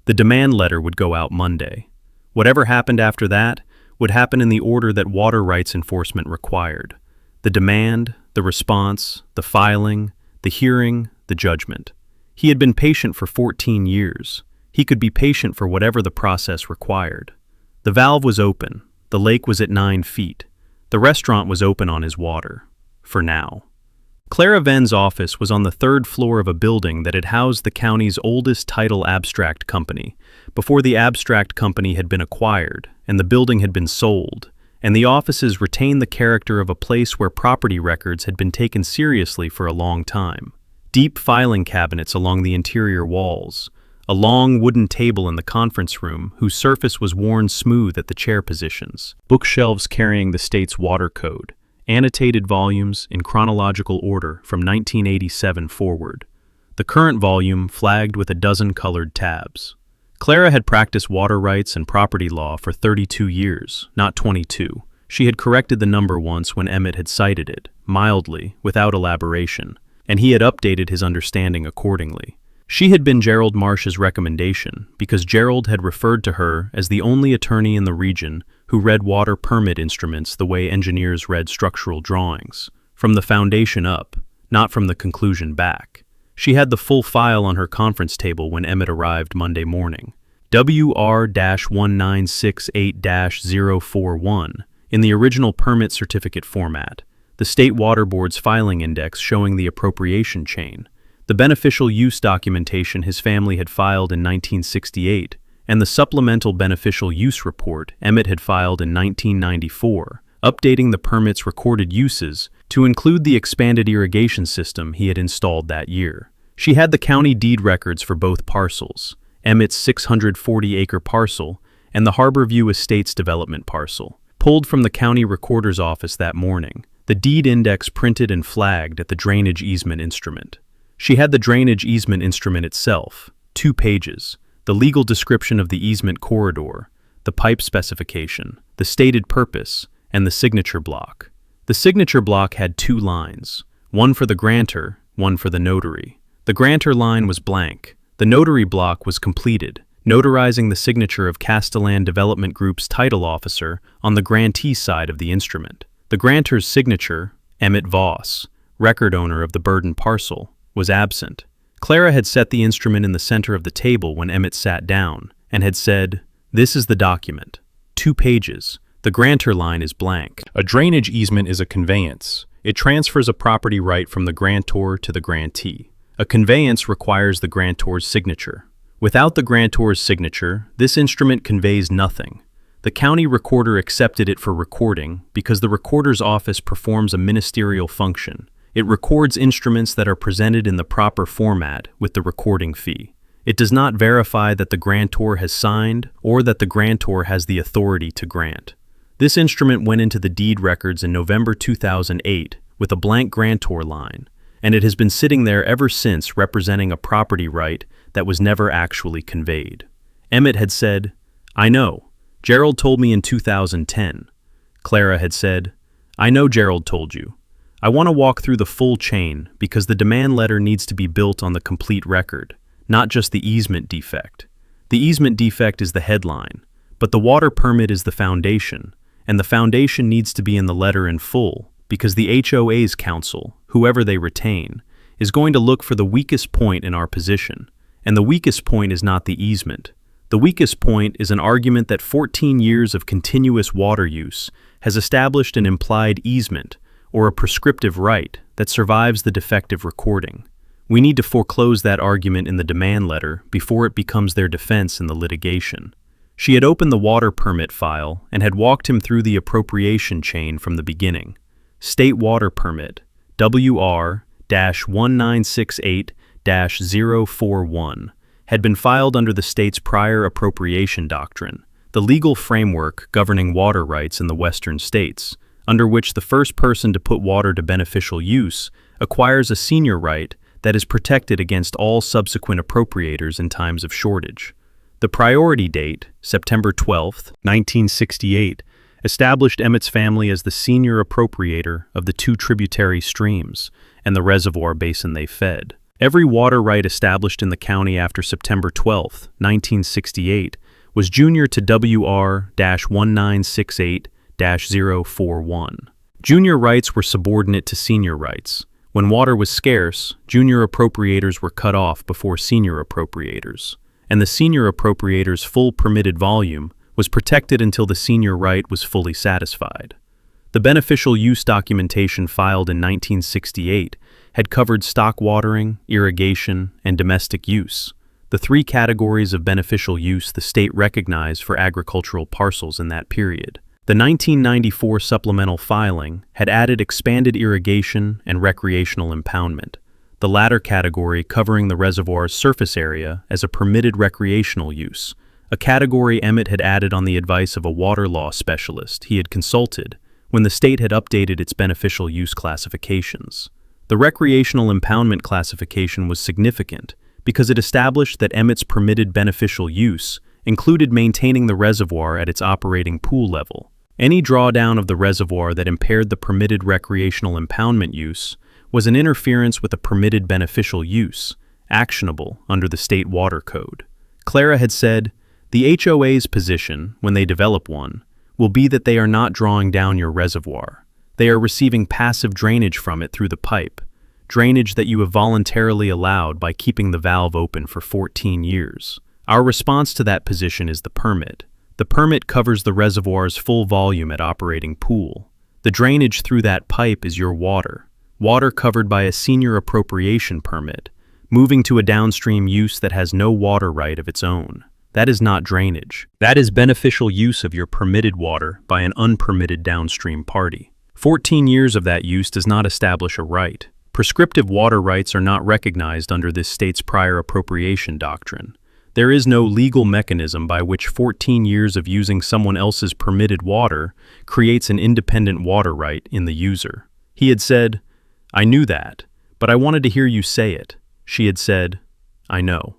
The demand letter would go out Monday. Whatever happened after that would happen in the order that water rights enforcement required: the demand, the response, the filing, the hearing, the judgment. He had been patient for 14 years. He could be patient for whatever the process required. The valve was open. The lake was at 9 feet. The restaurant was open on his water. For now. Clara Venn's office was on the 3rd floor of a building that had housed the county's oldest title abstract company, before the abstract company had been acquired and the building had been sold, and the offices retained the character of a place where property records had been taken seriously for a long time. Deep filing cabinets along the interior walls, a long wooden table in the conference room whose surface was worn smooth at the chair positions, bookshelves carrying the state's water code, annotated volumes in chronological order from 1987 forward, the current volume flagged with a dozen colored tabs. Clara had practiced water rights and property law for 32 years, not 22. She had corrected the number once when Emmett had cited it, mildly, without elaboration, and he had updated his understanding accordingly. She had been Gerald Marsh's recommendation because Gerald had referred to her as the only attorney in the region who read water permit instruments the way engineers read structural drawings, from the foundation up, not from the conclusion back. She had the full file on her conference table when Emmett arrived Monday morning. WR-1968-041 in the original permit certificate format, the State Water Board's filing index showing the appropriation chain, the beneficial use documentation his family had filed in 1968, and the supplemental beneficial use report Emmett had filed in 1994, updating the permit's recorded uses to include the expanded irrigation system he had installed that year. She had the county deed records for both parcels, Emmett's 640-acre parcel and the Harborview Estates development parcel, pulled from the county recorder's office that morning, the deed index printed and flagged at the drainage easement instrument. She had the drainage easement instrument itself, 2 pages, the legal description of the easement corridor, the pipe specification, the stated purpose, and the signature block. The signature block had 2 lines, one for the grantor, one for the notary. The grantor line was blank. The notary block was completed, notarizing the signature of Castellan Development Group's title officer on the grantee side of the instrument. The grantor's signature, Emmett Voss, record owner of the Burden parcel, was absent. Clara had set the instrument in the center of the table when Emmett sat down and had said, "This is the document. 2 pages. The grantor line is blank." A drainage easement is a conveyance. It transfers a property right from the grantor to the grantee. A conveyance requires the grantor's signature. Without the grantor's signature, this instrument conveys nothing. The county recorder accepted it for recording because the recorder's office performs a ministerial function. It records instruments that are presented in the proper format with the recording fee. It does not verify that the grantor has signed or that the grantor has the authority to grant. This instrument went into the deed records in November 2008 with a blank grantor line, and it has been sitting there ever since representing a property right that was never actually conveyed. Emmett had said, "I know. Gerald told me in 2010. Clara had said, I know Gerald told you. I want to walk through the full chain because the demand letter needs to be built on the complete record, not just the easement defect. The easement defect is the headline, but the water permit is the foundation, and the foundation needs to be in the letter in full because the HOA's counsel, whoever they retain, is going to look for the weakest point in our position, and the weakest point is not the easement. The weakest point is an argument that 14 years of continuous water use has established an implied easement or a prescriptive right that survives the defective recording. We need to foreclose that argument in the demand letter before it becomes their defense in the litigation. She had opened the water permit file and had walked him through the appropriation chain from the beginning. State Water Permit, WR-1968-041, had been filed under the state's prior appropriation doctrine, the legal framework governing water rights in the western states, under which the first person to put water to beneficial use acquires a senior right that is protected against all subsequent appropriators in times of shortage. The priority date, September 12, 1968, established Emmett's family as the senior appropriator of the two tributary streams and the reservoir basin they fed. Every water right established in the county after September 12, 1968, was junior to WR-1968-041. Junior rights were subordinate to senior rights. When water was scarce, junior appropriators were cut off before senior appropriators, and the senior appropriator's full permitted volume was protected until the senior right was fully satisfied. The beneficial use documentation filed in 1968 had covered stock watering, irrigation, and domestic use, the three categories of beneficial use the state recognized for agricultural parcels in that period. The 1994 supplemental filing had added expanded irrigation and recreational impoundment, the latter category covering the reservoir's surface area as a permitted recreational use, a category Emmett had added on the advice of a water law specialist he had consulted when the state had updated its beneficial use classifications. The recreational impoundment classification was significant because it established that Emmett's permitted beneficial use included maintaining the reservoir at its operating pool level. Any drawdown of the reservoir that impaired the permitted recreational impoundment use was an interference with a permitted beneficial use, actionable under the state water code. Clara had said, the HOA's position, when they develop one, will be that they are not drawing down your reservoir. They are receiving passive drainage from it through the pipe, drainage that you have voluntarily allowed by keeping the valve open for 14 years. Our response to that position is the permit. The permit covers the reservoir's full volume at operating pool. The drainage through that pipe is your water, water covered by a senior appropriation permit, moving to a downstream use that has no water right of its own. That is not drainage. That is beneficial use of your permitted water by an unpermitted downstream party. 14 years of that use does not establish a right. Prescriptive water rights are not recognized under this state's prior appropriation doctrine. There is no legal mechanism by which 14 years of using someone else's permitted water creates an independent water right in the user. He had said, I knew that, but I wanted to hear you say it. She had said, I know.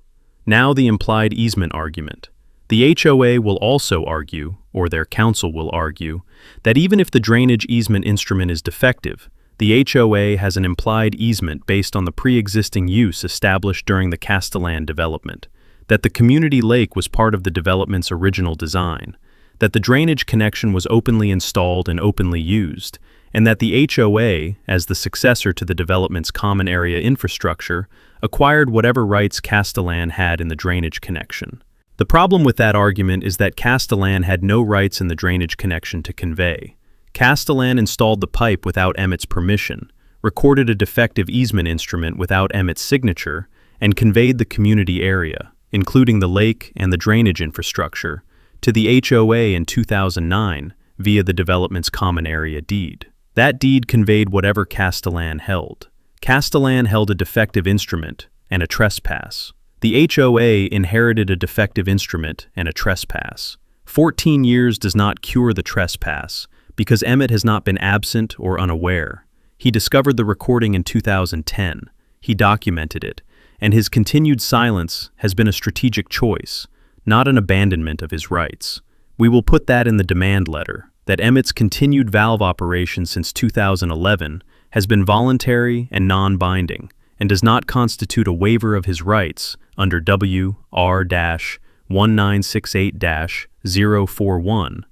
Now the implied easement argument. The HOA will also argue, or their counsel will argue, that even if the drainage easement instrument is defective, the HOA has an implied easement based on the pre-existing use established during the Castellan development, that the community lake was part of the development's original design, that the drainage connection was openly installed and openly used, and that the HOA, as the successor to the development's common area infrastructure, acquired whatever rights Castellan had in the drainage connection. The problem with that argument is that Castellan had no rights in the drainage connection to convey. Castellan installed the pipe without Emmett's permission, recorded a defective easement instrument without Emmett's signature, and conveyed the community area, including the lake and the drainage infrastructure, to the HOA in 2009 via the development's common area deed. That deed conveyed whatever Castellan held. Castellan held a defective instrument and a trespass. The HOA inherited a defective instrument and a trespass. 14 years does not cure the trespass because Emmett has not been absent or unaware. He discovered the recording in 2010. He documented it, and his continued silence has been a strategic choice, not an abandonment of his rights. We will put that in the demand letter, that Emmett's continued valve operation since 2011 has been voluntary and non-binding, and does not constitute a waiver of his rights under WR-1968-041,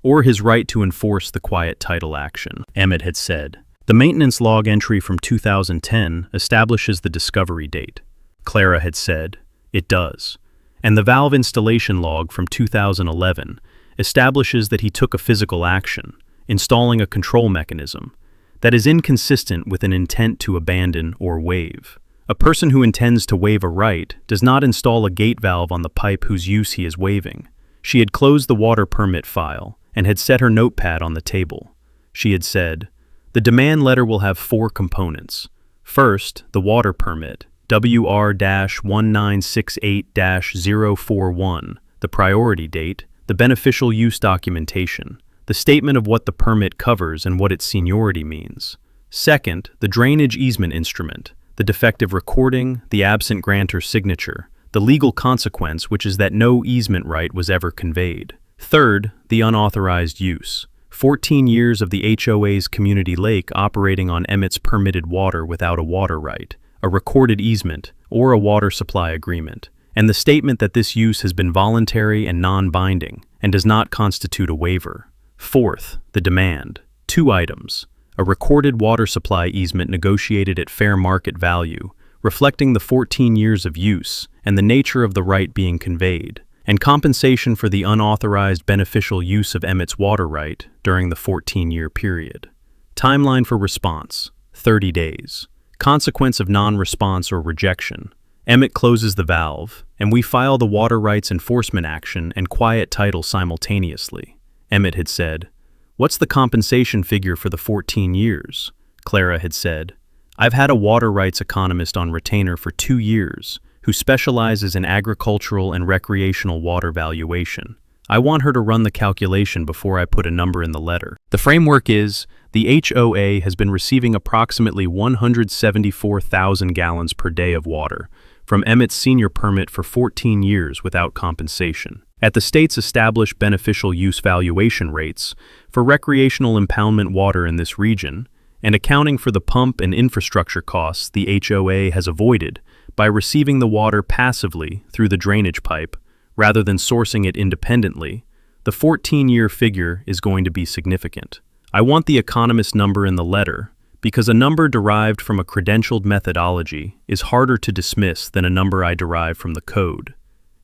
or his right to enforce the quiet title action, Emmett had said. The maintenance log entry from 2010 establishes the discovery date. Clara had said, it does. And the valve installation log from 2011 establishes that he took a physical action, installing a control mechanism, that is inconsistent with an intent to abandon or waive. A person who intends to waive a right does not install a gate valve on the pipe whose use he is waiving. She had closed the water permit file and had set her notepad on the table. She had said, the demand letter will have 4 components. First, the water permit, WR-1968-041, the priority date, the beneficial use documentation, the statement of what the permit covers and what its seniority means. Second, the drainage easement instrument, the defective recording, the absent grantor's signature, the legal consequence, which is that no easement right was ever conveyed. Third, the unauthorized use. 14 years of the HOA's community lake operating on Emmett's permitted water without a water right, a recorded easement, or a water supply agreement, and the statement that this use has been voluntary and non-binding and does not constitute a waiver. Fourth, the demand. 2 items. A recorded water supply easement negotiated at fair market value, reflecting the 14 years of use and the nature of the right being conveyed, and compensation for the unauthorized beneficial use of Emmett's water right during the 14-year period. Timeline for response, 30 days. Consequence of non-response or rejection. Emmett closes the valve, and we file the water rights enforcement action and quiet title simultaneously. Emmett had said, what's the compensation figure for the 14 years? Clara had said, I've had a water rights economist on retainer for 2 years who specializes in agricultural and recreational water valuation. I want her to run the calculation before I put a number in the letter. The framework is, the HOA has been receiving approximately 174,000 gallons per day of water from Emmett's senior permit for 14 years without compensation. At the state's established beneficial use valuation rates for recreational impoundment water in this region, and accounting for the pump and infrastructure costs the HOA has avoided by receiving the water passively through the drainage pipe rather than sourcing it independently, the 14-year figure is going to be significant. I want the economist number in the letter because a number derived from a credentialed methodology is harder to dismiss than a number I derive from the code.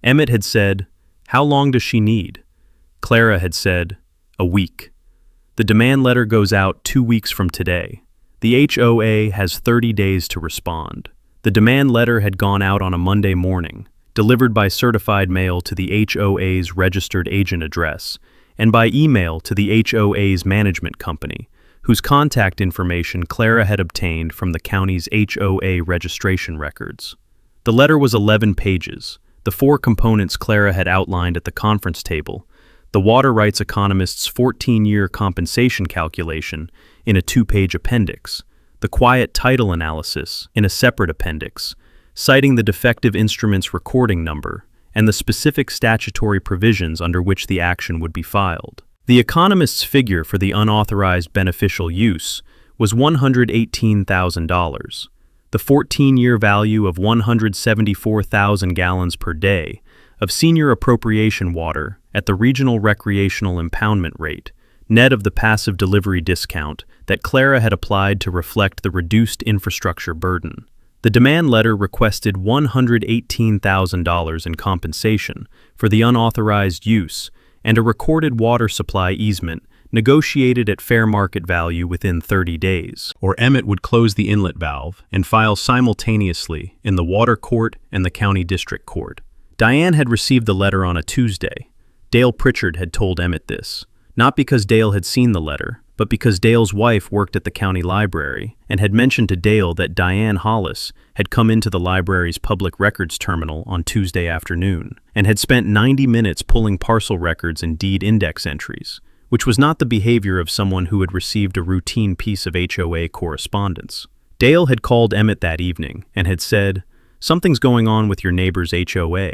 Emmett had said, how long does she need? Clara had said, a week. The demand letter goes out 2 weeks from today. The HOA has 30 days to respond. The demand letter had gone out on a Monday morning, delivered by certified mail to the HOA's registered agent address, and by email to the HOA's management company, whose contact information Clara had obtained from the county's HOA registration records. The letter was 11 pages, the 4 components Clara had outlined at the conference table, the water rights economist's 14-year compensation calculation in a 2-page appendix, the quiet title analysis in a separate appendix, citing the defective instrument's recording number and the specific statutory provisions under which the action would be filed. The economist's figure for the unauthorized beneficial use was $118,000. The 14-year value of 174,000 gallons per day of senior appropriation water at the regional recreational impoundment rate, net of the passive delivery discount that Clara had applied to reflect the reduced infrastructure burden. The demand letter requested $118,000 in compensation for the unauthorized use and a recorded water supply easement negotiated at fair market value within 30 days, or Emmett would close the inlet valve and file simultaneously in the water court and the county district court. Diane had received the letter on a Tuesday. Dale Pritchard had told Emmett this, not because Dale had seen the letter, but because Dale's wife worked at the county library and had mentioned to Dale that Diane Hollis had come into the library's public records terminal on Tuesday afternoon and had spent 90 minutes pulling parcel records and deed index entries, which was not the behavior of someone who had received a routine piece of HOA correspondence. Dale had called Emmett that evening and had said, "Something's going on with your neighbor's HOA."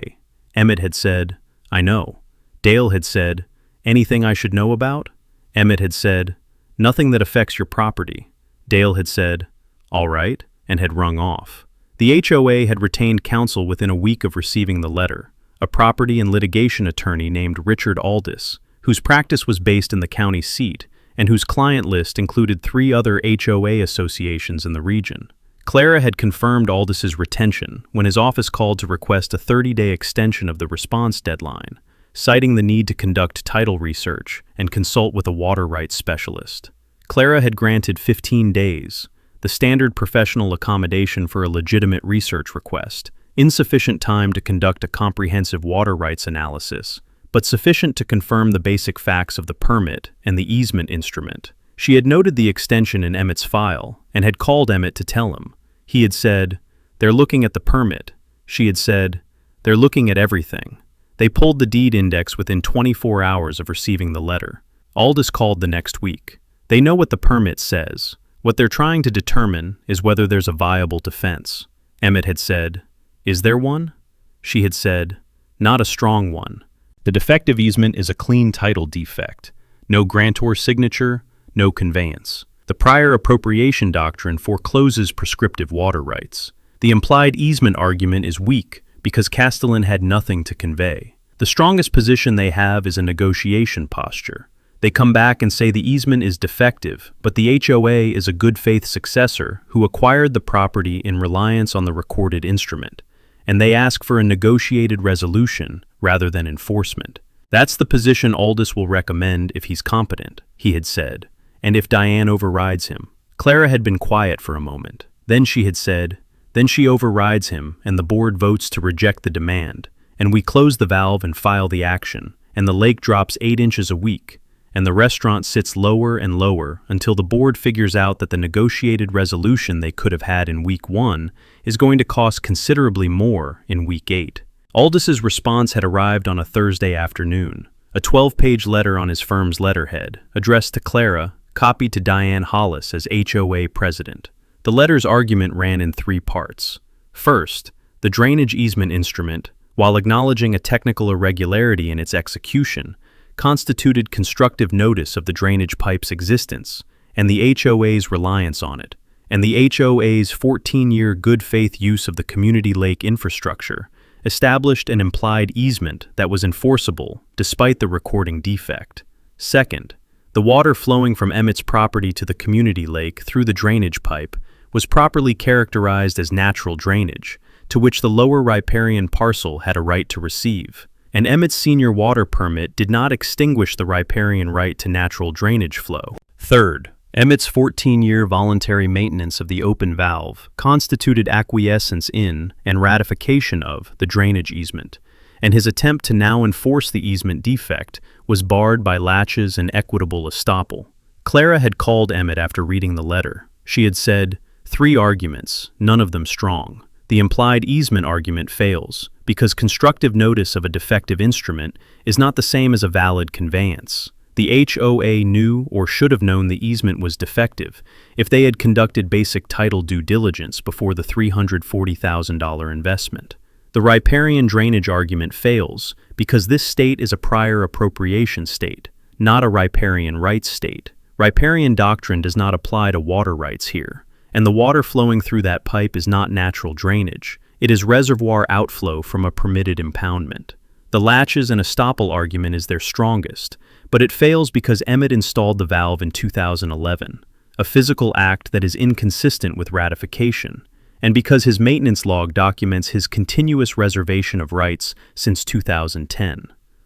Emmett had said, "I know." Dale had said, "Anything I should know about?" Emmett had said, "Nothing that affects your property." Dale had said, "All right," and had rung off. The HOA had retained counsel within a week of receiving the letter, a property and litigation attorney named Richard Aldis, whose practice was based in the county seat and whose client list included 3 other HOA associations in the region. Clara had confirmed Aldis's retention when his office called to request a 30-day extension of the response deadline, citing the need to conduct title research and consult with a water rights specialist. Clara had granted 15 days, the standard professional accommodation for a legitimate research request, insufficient time to conduct a comprehensive water rights analysis, but sufficient to confirm the basic facts of the permit and the easement instrument. She had noted the extension in Emmett's file and had called Emmett to tell him. He had said, "They're looking at the permit." She had said, "They're looking at everything." They pulled the deed index within 24 hours of receiving the letter. Aldis called the next week. "They know what the permit says. What they're trying to determine is whether there's a viable defense." Emmett had said, "Is there one?" She had said, "Not a strong one. The defective easement is a clean title defect. No grantor signature, no conveyance. The prior appropriation doctrine forecloses prescriptive water rights. The implied easement argument is weak because Castellan had nothing to convey. The strongest position they have is a negotiation posture. They come back and say the easement is defective, but the HOA is a good faith successor who acquired the property in reliance on the recorded instrument, and they ask for a negotiated resolution rather than enforcement. That's the position Aldis will recommend if he's competent, he had said, and if Diane overrides him. Clara had been quiet for a moment. Then she had said, "Then she overrides him and the board votes to reject the demand, and we close the valve and file the action, and the lake drops 8 inches a week, and the restaurant sits lower and lower until the board figures out that the negotiated resolution they could have had in week 1 is going to cost considerably more in week 8. Aldis's response had arrived on a Thursday afternoon, a 12-page letter on his firm's letterhead, addressed to Clara, copied to Diane Hollis as HOA president. The letter's argument ran in 3 parts. First, the drainage easement instrument, while acknowledging a technical irregularity in its execution, constituted constructive notice of the drainage pipe's existence and the HOA's reliance on it, and the HOA's 14-year good faith use of the community lake infrastructure established an implied easement that was enforceable despite the recording defect. Second, the water flowing from Emmett's property to the community lake through the drainage pipe was properly characterized as natural drainage, to which the lower riparian parcel had a right to receive. And Emmett's senior water permit did not extinguish the riparian right to natural drainage flow. Third, Emmett's 14-year voluntary maintenance of the open valve constituted acquiescence in and ratification of the drainage easement, and his attempt to now enforce the easement defect was barred by laches and equitable estoppel. Clara had called Emmett after reading the letter. She had said, 3 arguments, none of them strong. The implied easement argument fails, because constructive notice of a defective instrument is not the same as a valid conveyance. The HOA knew or should have known the easement was defective if they had conducted basic title due diligence before the $340,000 investment. The riparian drainage argument fails because this state is a prior appropriation state, not a riparian rights state. Riparian doctrine does not apply to water rights here, and the water flowing through that pipe is not natural drainage. It is reservoir outflow from a permitted impoundment. The laches and estoppel argument is their strongest, but it fails because Emmett installed the valve in 2011, a physical act that is inconsistent with ratification, and because his maintenance log documents his continuous reservation of rights since 2010.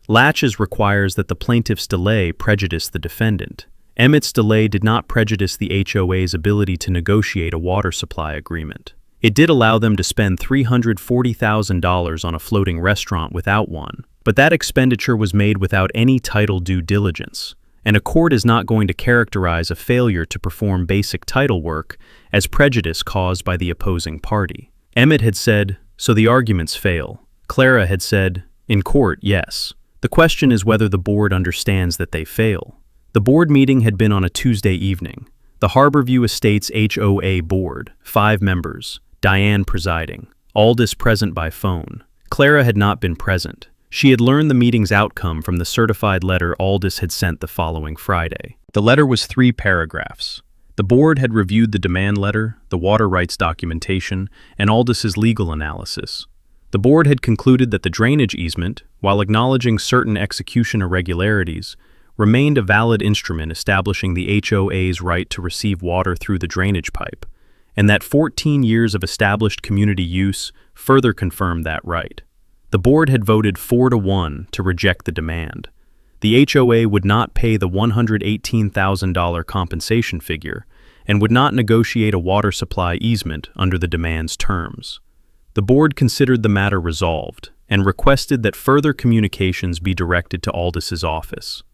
Laches requires that the plaintiff's delay prejudice the defendant. Emmett's delay did not prejudice the HOA's ability to negotiate a water supply agreement. It did allow them to spend $340,000 on a floating restaurant without one, but that expenditure was made without any title due diligence, and a court is not going to characterize a failure to perform basic title work as prejudice caused by the opposing party. Emmett had said, "So the arguments fail." Clara had said, "In court, yes. The question is whether the board understands that they fail." The board meeting had been on a Tuesday evening. The Harborview Estates HOA board, 5 members, Diane presiding, Aldis present by phone. Clara had not been present. She had learned the meeting's outcome from the certified letter Aldous had sent the following Friday. The letter was 3 paragraphs. The board had reviewed the demand letter, the water rights documentation, and Aldous's legal analysis. The board had concluded that the drainage easement, while acknowledging certain execution irregularities, remained a valid instrument establishing the HOA's right to receive water through the drainage pipe, and that 14 years of established community use further confirmed that right. The board had voted 4-1 to reject the demand. The HOA would not pay the $118,000 compensation figure and would not negotiate a water supply easement under the demand's terms. The board considered the matter resolved and requested that further communications be directed to Aldous's office.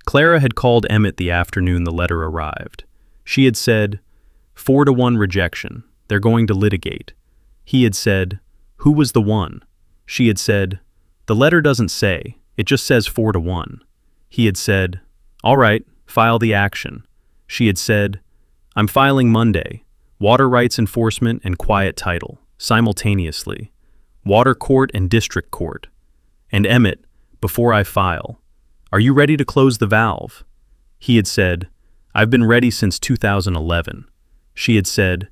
Clara had called Emmett the afternoon the letter arrived. She had said, 4-1 rejection, they're going to litigate. He had said, who was the one? She had said, the letter doesn't say, it just says 4-1. He had said, all right, file the action. She had said, I'm filing Monday, water rights enforcement and quiet title, simultaneously, water court and district court. And Emmett, before I file, are you ready to close the valve? He had said, I've been ready since 2011. She had said,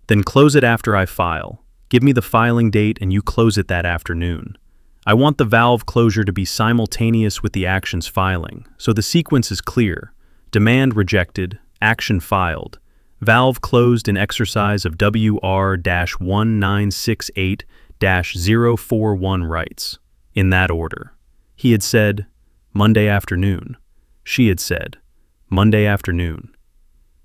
then close it after I file. Give me the filing date and you close it that afternoon. I want the valve closure to be simultaneous with the action's filing, so the sequence is clear. Demand rejected, action filed, valve closed in exercise of WR-1968-041 rights, in that order. He had said, Monday afternoon. She had said, Monday afternoon.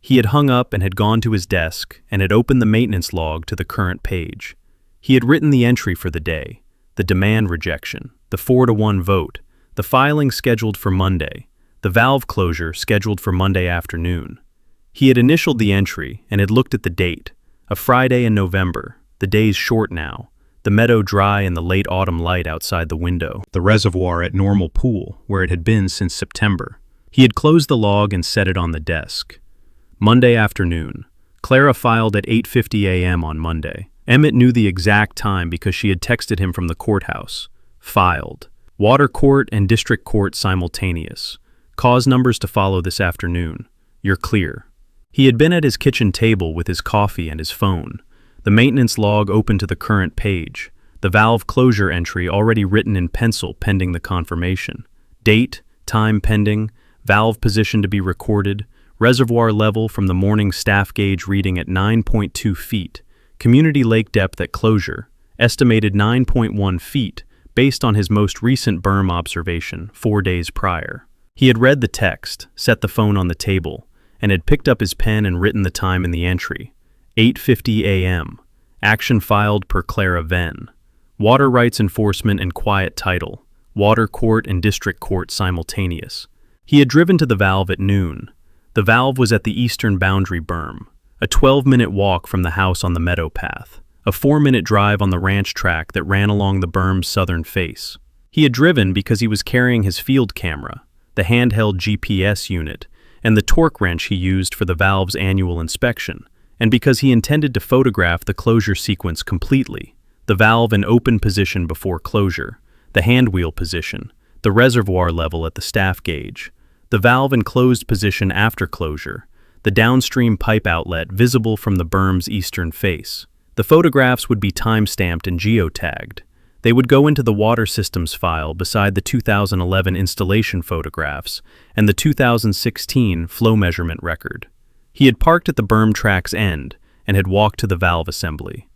He had hung up and had gone to his desk and had opened the maintenance log to the current page. He had written the entry for the day, the demand rejection, the 4-1 vote, the filing scheduled for Monday, the valve closure scheduled for Monday afternoon. He had initialed the entry and had looked at the date, a Friday in November, the days short now, the meadow dry in the late autumn light outside the window, the reservoir at normal pool where it had been since September. He had closed the log and set it on the desk. Monday afternoon. Clara filed at 8:50 a.m. on Monday. Emmett knew the exact time because she had texted him from the courthouse. Filed. Water court and district court simultaneous. Cause numbers to follow this afternoon. You're clear. He had been at his kitchen table with his coffee and his phone. The maintenance log open to the current page. The valve closure entry already written in pencil pending the confirmation. Date, time pending, valve position to be recorded, reservoir level from the morning staff gauge reading at 9.2 feet, community lake depth at closure, estimated 9.1 feet based on his most recent berm observation 4 days prior. He had read the text, set the phone on the table, and had picked up his pen and written the time in the entry. 8:50 a.m. Action filed per Clara Venn. Water rights enforcement and quiet title. Water court and district court simultaneous. He had driven to the valve at noon. The valve was at the eastern boundary berm, a 12-minute walk from the house on the meadow path, a 4-minute drive on the ranch track that ran along the berm's southern face. He had driven because he was carrying his field camera, the handheld GPS unit, and the torque wrench he used for the valve's annual inspection, and because he intended to photograph the closure sequence completely, the valve in open position before closure, the hand wheel position, the reservoir level at the staff gauge, the valve in closed position after closure, the downstream pipe outlet visible from the berm's eastern face. The photographs would be time-stamped and geotagged. They would go into the water systems file beside the 2011 installation photographs and the 2016 flow measurement record. He had parked at the berm track's end and had walked to the valve assembly.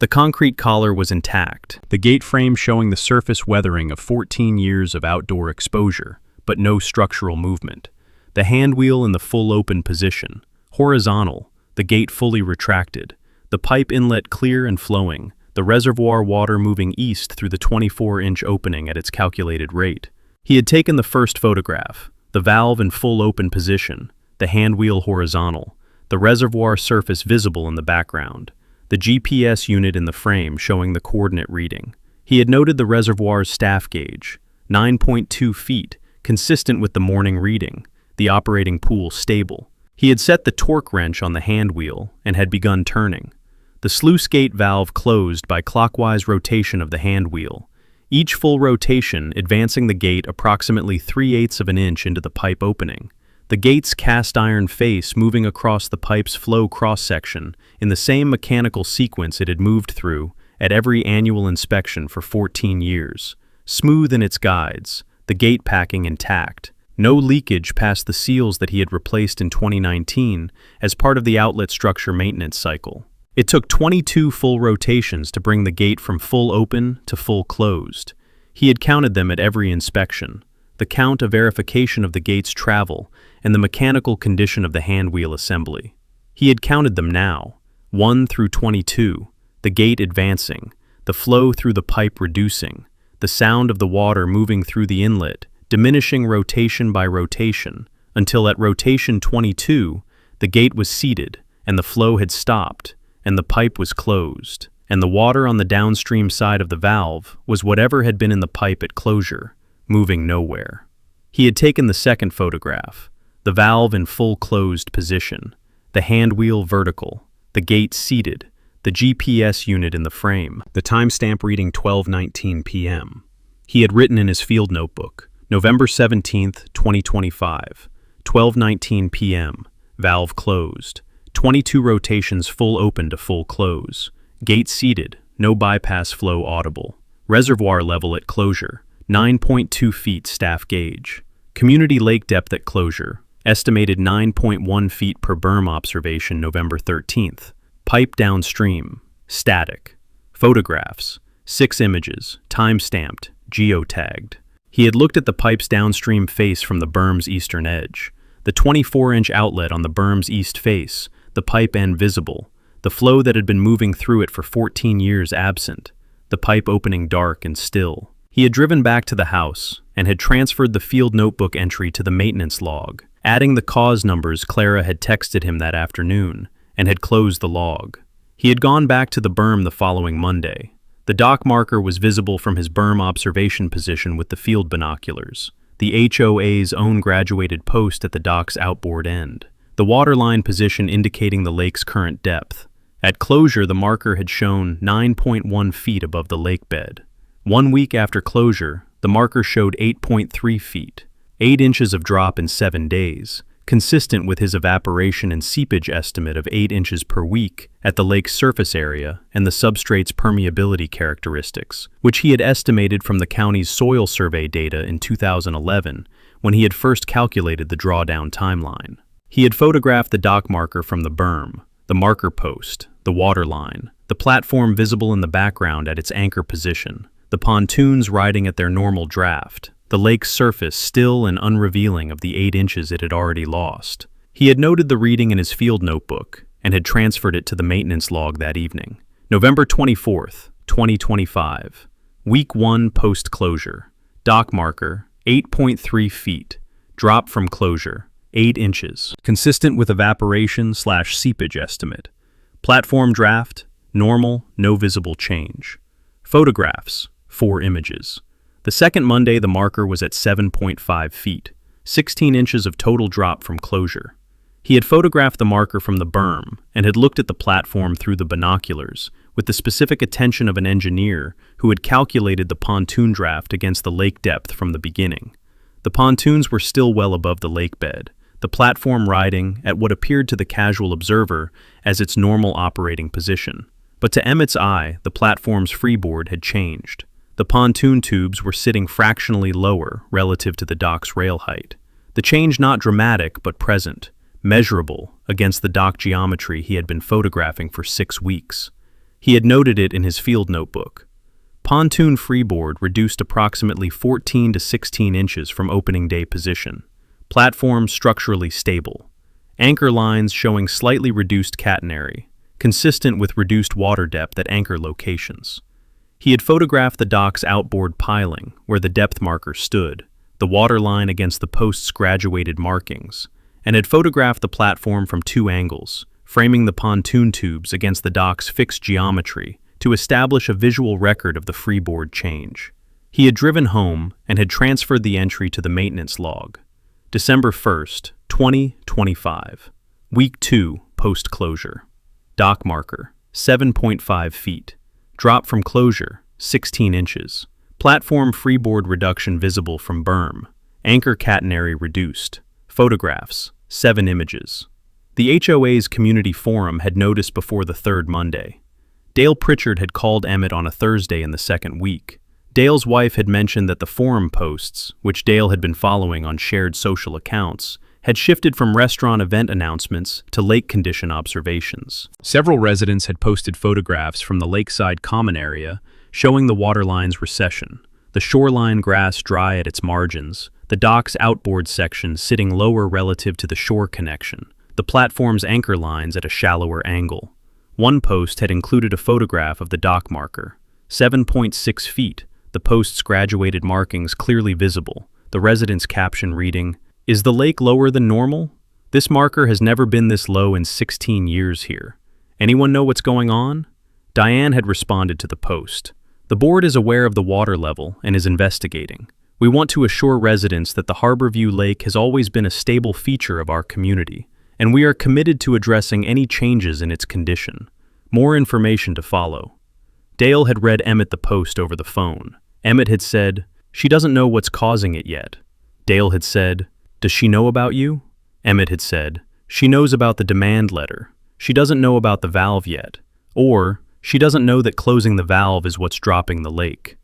The concrete collar was intact, the gate frame showing the surface weathering of 14 years of outdoor exposure, but no structural movement. The hand wheel in the full open position, horizontal, the gate fully retracted, the pipe inlet clear and flowing, the reservoir water moving east through the 24-inch opening at its calculated rate. He had taken the first photograph, the valve in full open position, the hand wheel horizontal, the reservoir surface visible in the background, the GPS unit in the frame showing the coordinate reading. He had noted the reservoir's staff gauge, 9.2 feet, consistent with the morning reading, the operating pool stable. He had set the torque wrench on the hand wheel and had begun turning. The sluice gate valve closed by clockwise rotation of the hand wheel. each full rotation advancing the gate approximately 3/8 of an inch into the pipe opening. The gate's cast iron face moving across the pipe's flow cross-section in the same mechanical sequence it had moved through at every annual inspection for 14 years. Smooth in its guides, the gate packing intact. No leakage past the seals that he had replaced in 2019 as part of the outlet structure maintenance cycle. It took 22 full rotations to bring the gate from full open to full closed. He had counted them at every inspection. The count a verification of the gate's travel and the mechanical condition of the handwheel assembly. He had counted them now, 1 through 22, the gate advancing, the flow through the pipe reducing, the sound of the water moving through the inlet, diminishing rotation by rotation, until at rotation 22, the gate was seated and the flow had stopped and the pipe was closed, and the water on the downstream side of the valve was whatever had been in the pipe at closure, moving nowhere. He had taken the second photograph, the valve in full closed position, the handwheel vertical, the gate seated, the GPS unit in the frame, the timestamp reading 12:19 p.m. He had written in his field notebook, November 17th, 2025, 12:19 p.m., valve closed, 22 rotations full open to full close, gate seated, no bypass flow audible, reservoir level at closure, 9.2 feet staff gauge, community lake depth at closure, estimated 9.1 feet per berm observation November 13th, pipe downstream, static, photographs, 6 images, time-stamped, geotagged. He had looked at the pipe's downstream face from the berm's eastern edge, the 24-inch outlet on the berm's east face, the pipe end visible, the flow that had been moving through it for 14 years absent, the pipe opening dark and still. He had driven back to the house and had transferred the field notebook entry to the maintenance log, adding the cause numbers Clara had texted him that afternoon, and had closed the log. He had gone back to the berm the following Monday. The dock marker was visible from his berm observation position with the field binoculars, the HOA's own graduated post at the dock's outboard end, the waterline position indicating the lake's current depth. At closure, the marker had shown 9.1 feet above the lake bed. 1 week after closure, the marker showed 8.3 feet, 8 inches of drop in 7 days, consistent with his evaporation and seepage estimate of 8 inches per week at the lake's surface area and the substrate's permeability characteristics, which he had estimated from the county's soil survey data in 2011 when he had first calculated the drawdown timeline. He had photographed the dock marker from the berm, the marker post, the water line, the platform visible in the background at its anchor position, the pontoons riding at their normal draft, the lake's surface still and unrevealing of the 8 inches it had already lost. He had noted the reading in his field notebook and had transferred it to the maintenance log that evening. November 24th, 2025. Week 1 post-closure. Dock marker, 8.3 feet. Drop from closure, 8 inches. Consistent with evaporation/seepage estimate. Platform draft, normal, no visible change. Photographs, 4 images. The second Monday, the marker was at 7.5 feet, 16 inches of total drop from closure. He had photographed the marker from the berm and had looked at the platform through the binoculars with the specific attention of an engineer who had calculated the pontoon draft against the lake depth from the beginning. The pontoons were still well above the lake bed, the platform riding at what appeared to the casual observer as its normal operating position. But to Emmett's eye, the platform's freeboard had changed. The pontoon tubes were sitting fractionally lower relative to the dock's rail height. The change not dramatic but present, measurable against the dock geometry he had been photographing for 6 weeks. He had noted it in his field notebook. Pontoon freeboard reduced approximately 14 to 16 inches from opening day position. Platform structurally stable. Anchor lines showing slightly reduced catenary, consistent with reduced water depth at anchor locations. He had photographed the dock's outboard piling, where the depth marker stood, the water line against the post's graduated markings, and had photographed the platform from 2 angles, framing the pontoon tubes against the dock's fixed geometry to establish a visual record of the freeboard change. He had driven home and had transferred the entry to the maintenance log. December 1st, 2025. Week 2, post-closure. Dock marker, 7.5 feet. Drop from closure, 16 inches. Platform freeboard reduction visible from berm. Anchor catenary reduced. Photographs, 7 images. The HOA's community forum had noticed before the third Monday. Dale Pritchard had called Emmett on a Thursday in the second week. Dale's wife had mentioned that the forum posts, which Dale had been following on shared social accounts, had shifted from restaurant event announcements to lake condition observations. Several residents had posted photographs from the lakeside common area showing the waterline's recession, the shoreline grass dry at its margins, the dock's outboard section sitting lower relative to the shore connection, the platform's anchor lines at a shallower angle. One post had included a photograph of the dock marker, 7.6 feet, the post's graduated markings clearly visible, the resident's caption reading, "Is the lake lower than normal? This marker has never been this low in 16 years here. Anyone know what's going on?" Diane had responded to the post. "The board is aware of the water level and is investigating. We want to assure residents that the Harborview Lake has always been a stable feature of our community, and we are committed to addressing any changes in its condition. More information to follow." Dale had read Emmett the post over the phone. Emmett had said, "She doesn't know what's causing it yet." Dale had said, "Does she know about you?" Emmett had said, "She knows about the demand letter. She doesn't know about the valve yet." Or, "She doesn't know that closing the valve is what's dropping the lake."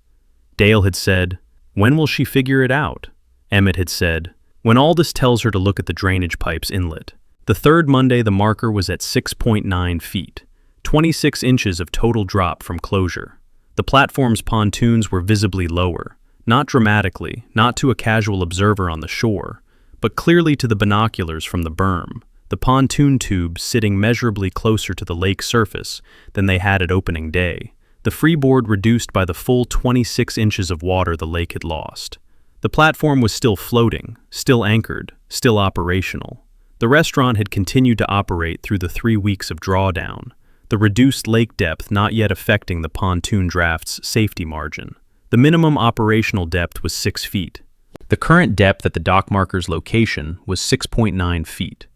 Dale had said, "When will she figure it out?" Emmett had said, "When Aldous tells her to look at the drainage pipe's inlet." The third Monday, the marker was at 6.9 feet, 26 inches of total drop from closure. The platform's pontoons were visibly lower, not dramatically, not to a casual observer on the shore, but clearly to the binoculars from the berm, the pontoon tubes sitting measurably closer to the lake surface than they had at opening day, the freeboard reduced by the full 26 inches of water the lake had lost. The platform was still floating, still anchored, still operational. The restaurant had continued to operate through the 3 weeks of drawdown, the reduced lake depth not yet affecting the pontoon draft's safety margin. The minimum operational depth was 6 feet. The current depth at the dock marker's location was 6.9 feet.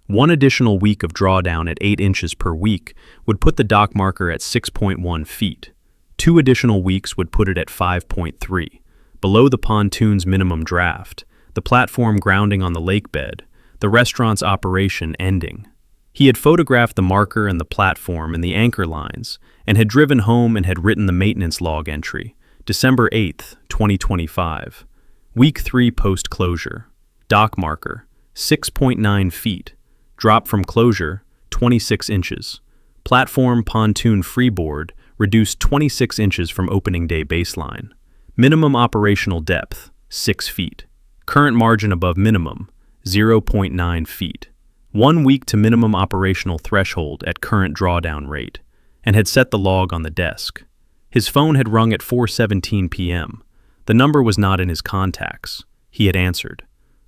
One additional week of drawdown at 8 inches per week would put the dock marker at 6.1 feet. 2 additional weeks would put it at 5.3, below the pontoon's minimum draft, the platform grounding on the lake bed, the restaurant's operation ending. He had photographed the marker and the platform and the anchor lines, and had driven home and had written the maintenance log entry, December 8, 2025. Week 3 post-closure. Dock marker, 6.9 feet. Drop from closure, 26 inches. Platform pontoon freeboard, reduced 26 inches from opening day baseline. Minimum operational depth, 6 feet. Current margin above minimum, 0.9 feet. 1 week to minimum operational threshold at current drawdown rate, and had set the log on the desk. His phone had rung at 4:17 p.m. The number was not in his contacts. He had answered.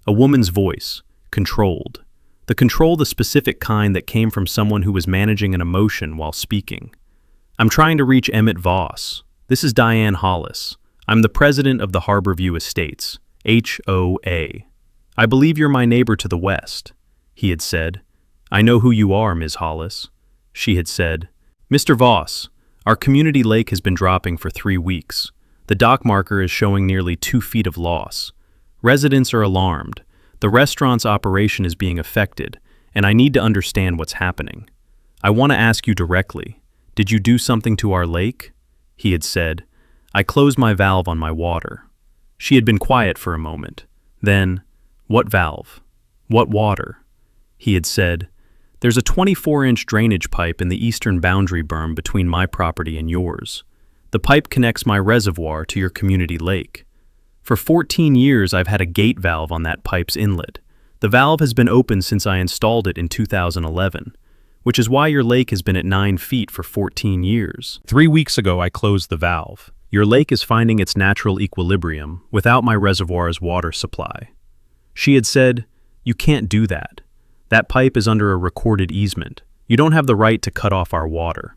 A woman's voice, controlled. The specific kind that came from someone who was managing an emotion while speaking. "I'm trying to reach Emmett Voss. This is Diane Hollis. I'm the president of the Harborview Estates, HOA. I believe you're my neighbor to the west," he had said. "I know who you are, Ms. Hollis." She had said, "Mr. Voss, our community lake has been dropping for 3 weeks. The dock marker is showing nearly 2 feet of loss. Residents are alarmed. The restaurant's operation is being affected, and I need to understand what's happening. I want to ask you directly, did you do something to our lake?" He had said, "I closed my valve on my water." She had been quiet for a moment. Then, "What valve? What water?" He had said, "There's a 24-inch drainage pipe in the eastern boundary berm between my property and yours. The pipe connects my reservoir to your community lake. For 14 years, I've had a gate valve on that pipe's inlet. The valve has been open since I installed it in 2011, which is why your lake has been at 9 feet for 14 years. 3 weeks ago, I closed the valve. Your lake is finding its natural equilibrium without my reservoir's water supply." She had said, "You can't do that. That pipe is under a recorded easement. You don't have the right to cut off our water."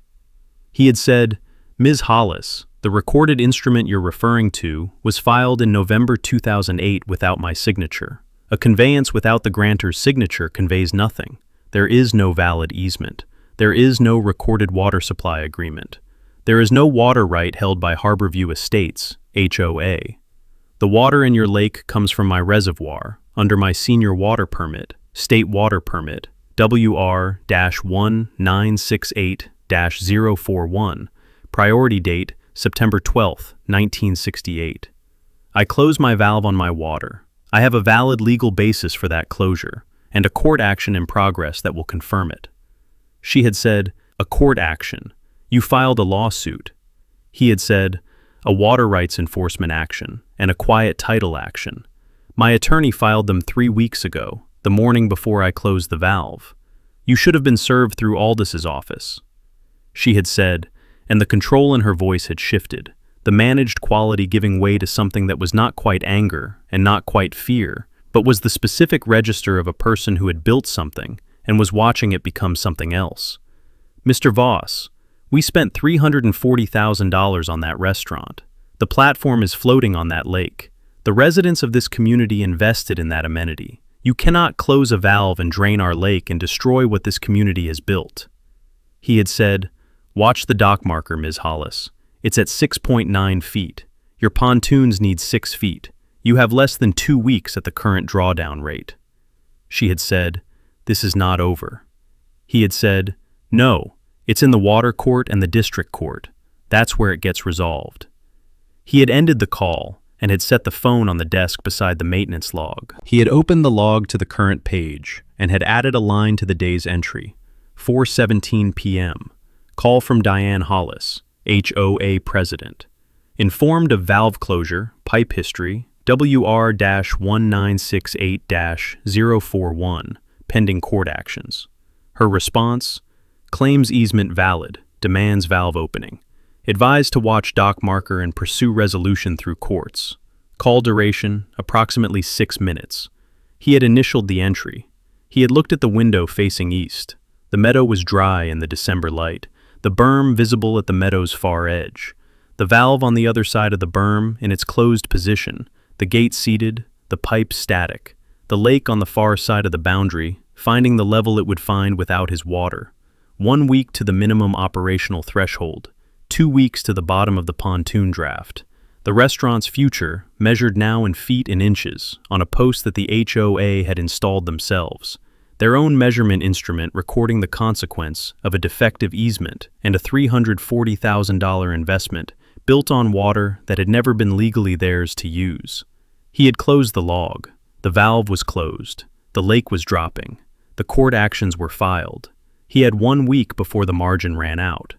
He had said, "Ms. Hollis, the recorded instrument you're referring to was filed in November 2008 without my signature. A conveyance without the grantor's signature conveys nothing. There is no valid easement. There is no recorded water supply agreement. There is no water right held by Harborview Estates, HOA. The water in your lake comes from my reservoir, under my senior water permit, state water permit, WR-1968-041, priority date September 12, 1968. I close my valve on my water. I have a valid legal basis for that closure, and a court action in progress that will confirm it. She had said, a court action. You filed a lawsuit. He had said, a water rights enforcement action and a quiet title action. My attorney filed them 3 weeks ago, the morning before I closed the valve. You should have been served through Aldis's office. She had said, and the control in her voice had shifted, the managed quality giving way to something that was not quite anger and not quite fear, but was the specific register of a person who had built something and was watching it become something else. Mr. Voss, we spent $340,000 on that restaurant. The platform is floating on that lake. The residents of this community invested in that amenity. You cannot close a valve and drain our lake and destroy what this community has built. He had said, watch the dock marker, Ms. Hollis. It's at 6.9 feet. Your pontoons need 6 feet. You have less than 2 weeks at the current drawdown rate. She had said, this is not over. He had said, no, it's in the water court and the district court. That's where it gets resolved. He had ended the call and had set the phone on the desk beside the maintenance log. He had opened the log to the current page and had added a line to the day's entry, 4:17 p.m. Call from Diane Hollis, HOA president. Informed of valve closure, pipe history, WR-1968-041, pending court actions. Her response, claims easement valid, demands valve opening. Advised to watch dock marker and pursue resolution through courts. Call duration, approximately 6 minutes. He had initialed the entry. He had looked at the window facing east. The meadow was dry in the December light, the berm visible at the meadow's far edge. The valve on the other side of the berm in its closed position, the gate seated, the pipe static, the lake on the far side of the boundary, finding the level it would find without his water. 1 week to the minimum operational threshold, 2 weeks to the bottom of the pontoon draft. The restaurant's future, measured now in feet and inches, on a post that the HOA had installed themselves. Their own measurement instrument recording the consequence of a defective easement and a $340,000 investment built on water that had never been legally theirs to use. He had closed the log. The valve was closed. The lake was dropping. The court actions were filed. He had 1 week before the margin ran out.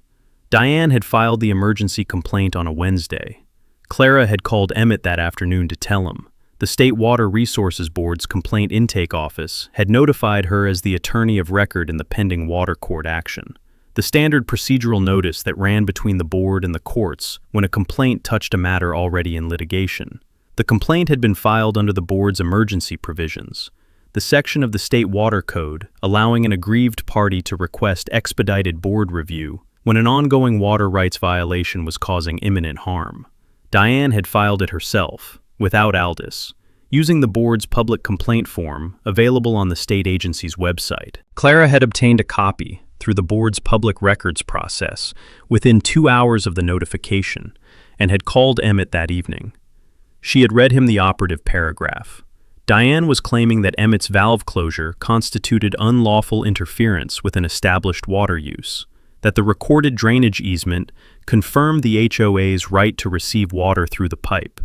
Diane had filed the emergency complaint on a Wednesday. Clara had called Emmett that afternoon to tell him. The State Water Resources Board's complaint intake office had notified her as the attorney of record in the pending water court action. The standard procedural notice that ran between the board and the courts when a complaint touched a matter already in litigation. The complaint had been filed under the board's emergency provisions, the section of the State Water Code allowing an aggrieved party to request expedited board review when an ongoing water rights violation was causing imminent harm. Diane had filed it herself, without Aldis, using the board's public complaint form available on the state agency's website. Clara had obtained a copy through the board's public records process within 2 hours of the notification and had called Emmett that evening. She had read him the operative paragraph. Diane was claiming that Emmett's valve closure constituted unlawful interference with an established water use, that the recorded drainage easement confirmed the HOA's right to receive water through the pipe,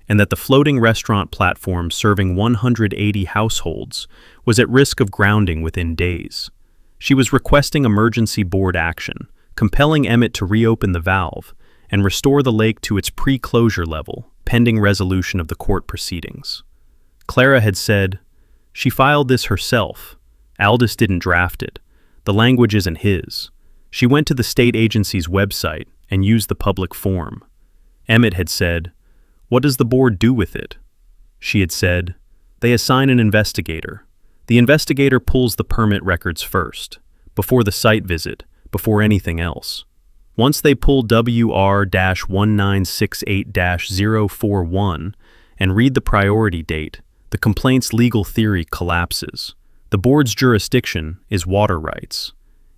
and that the floating restaurant platform serving 180 households was at risk of grounding within days. She was requesting emergency board action, compelling Emmett to reopen the valve and restore the lake to its pre-closure level, pending resolution of the court proceedings. Clara had said, she filed this herself. Aldis didn't draft it. The language isn't his. She went to the state agency's website and used the public form. Emmett had said, what does the board do with it? She had said, they assign an investigator. The investigator pulls the permit records first, before the site visit, before anything else. Once they pull WR-1968-041 and read the priority date, the complaint's legal theory collapses. The board's jurisdiction is water rights.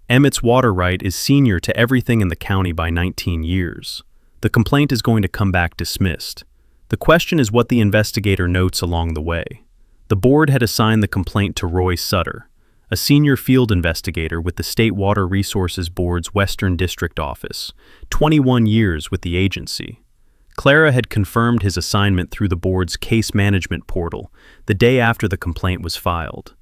Emmett's water right is senior to everything in the county by 19 years. the complaint is going to come back dismissed. The question is what the investigator notes along the way. The board had assigned the complaint to Roy Sutter, a senior field investigator with the State Water Resources Board's Western District Office, 21 years with the agency. Clara had confirmed his assignment through the board's case management portal the day after the complaint was filed.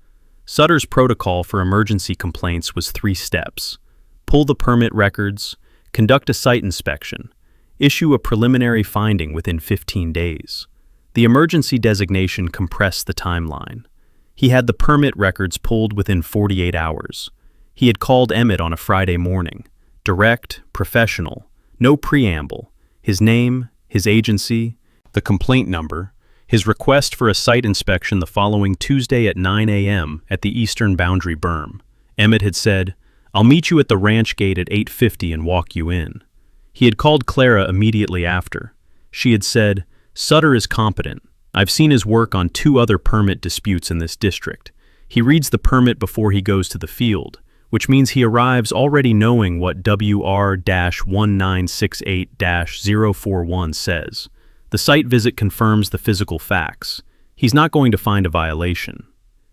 Sutter's protocol for emergency complaints was 3 steps: pull the permit records, conduct a site inspection, issue a preliminary finding within 15 days. The emergency designation compressed the timeline. He had the permit records pulled within 48 hours. He had called Emmett on a Friday morning. Direct, professional, no preamble. His name, his agency, the complaint number, his request for a site inspection the following Tuesday at 9 a.m. at the eastern boundary berm. Emmett had said, "I'll meet you at the ranch gate at 8:50 and walk you in." He had called Clara immediately after. She had said, "Sutter is competent. I've seen his work on 2 other permit disputes in this district. He reads the permit before he goes to the field, which means he arrives already knowing what WR-1968-041 says. The site visit confirms the physical facts. He's not going to find a violation."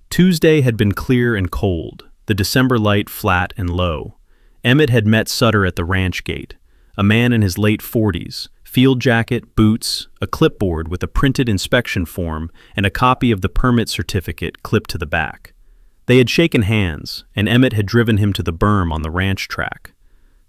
Tuesday had been clear and cold, the December light flat and low. Emmett had met Sutter at the ranch gate, a man in his late 40s, field jacket, boots, a clipboard with a printed inspection form, and a copy of the permit certificate clipped to the back. They had shaken hands, and Emmett had driven him to the berm on the ranch track.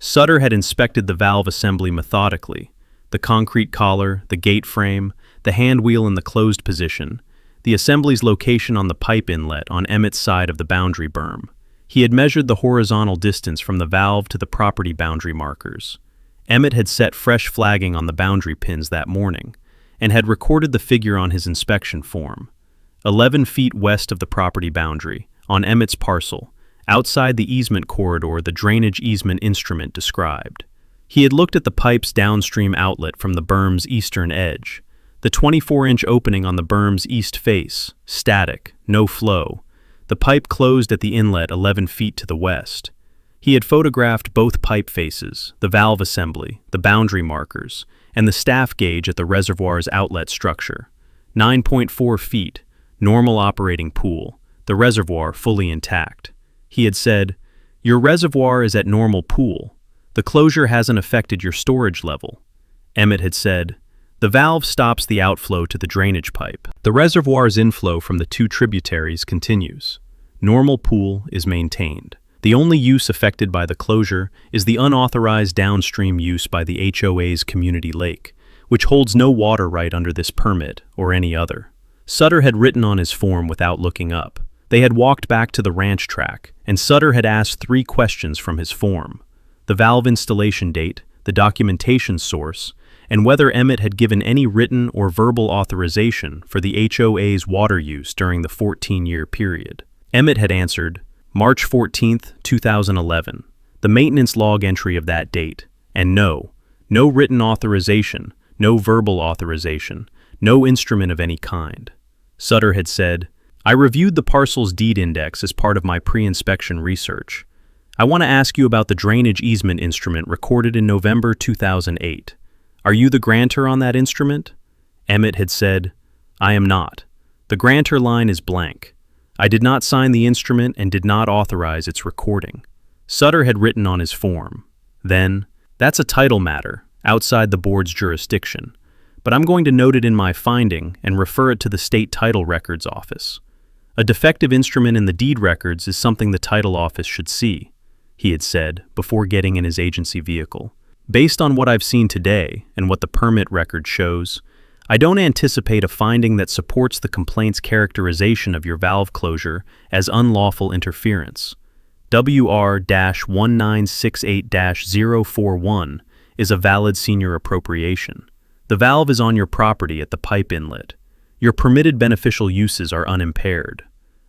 Sutter had inspected the valve assembly methodically: the concrete collar, the gate frame, the hand wheel in the closed position, the assembly's location on the pipe inlet on Emmett's side of the boundary berm. He had measured the horizontal distance from the valve to the property boundary markers. Emmett had set fresh flagging on the boundary pins that morning, and had recorded the figure on his inspection form. 11 feet west of the property boundary, on Emmett's parcel, outside the easement corridor the drainage easement instrument described. He had looked at the pipe's downstream outlet from the berm's eastern edge, the 24-inch opening on the berm's east face, static, no flow, the pipe closed at the inlet 11 feet to the west. He had photographed both pipe faces, the valve assembly, the boundary markers, and the staff gauge at the reservoir's outlet structure. 9.4 feet, normal operating pool, the reservoir fully intact. He had said, "Your reservoir is at normal pool. The closure hasn't affected your storage level." Emmett had said, "The valve stops the outflow to the drainage pipe. The reservoir's inflow from the 2 tributaries continues. Normal pool is maintained. The only use affected by the closure is the unauthorized downstream use by the HOA's community lake, which holds no water right under this permit or any other." Sutter had written on his form without looking up. They had walked back to the ranch track, and Sutter had asked 3 questions from his form: the valve installation date, the documentation source, and whether Emmett had given any written or verbal authorization for the HOA's water use during the 14-year period. Emmett had answered, March 14, 2011, the maintenance log entry of that date, and no written authorization, no verbal authorization, no instrument of any kind. Sutter had said, "I reviewed the parcel's deed index as part of my pre-inspection research. I want to ask you about the drainage easement instrument recorded in November 2008. Are you the grantor on that instrument?" Emmett had said, "I am not. The grantor line is blank. I did not sign the instrument and did not authorize its recording." Sutter had written on his form, then, "That's a title matter, outside the board's jurisdiction, but I'm going to note it in my finding and refer it to the State Title Records Office. A defective instrument in the deed records is something the title office should see," he had said before getting in his agency vehicle. "Based on what I've seen today and what the permit record shows, I don't anticipate a finding that supports the complaint's characterization of your valve closure as unlawful interference. WR-1968-041 is a valid senior appropriation. The valve is on your property at the pipe inlet. Your permitted beneficial uses are unimpaired.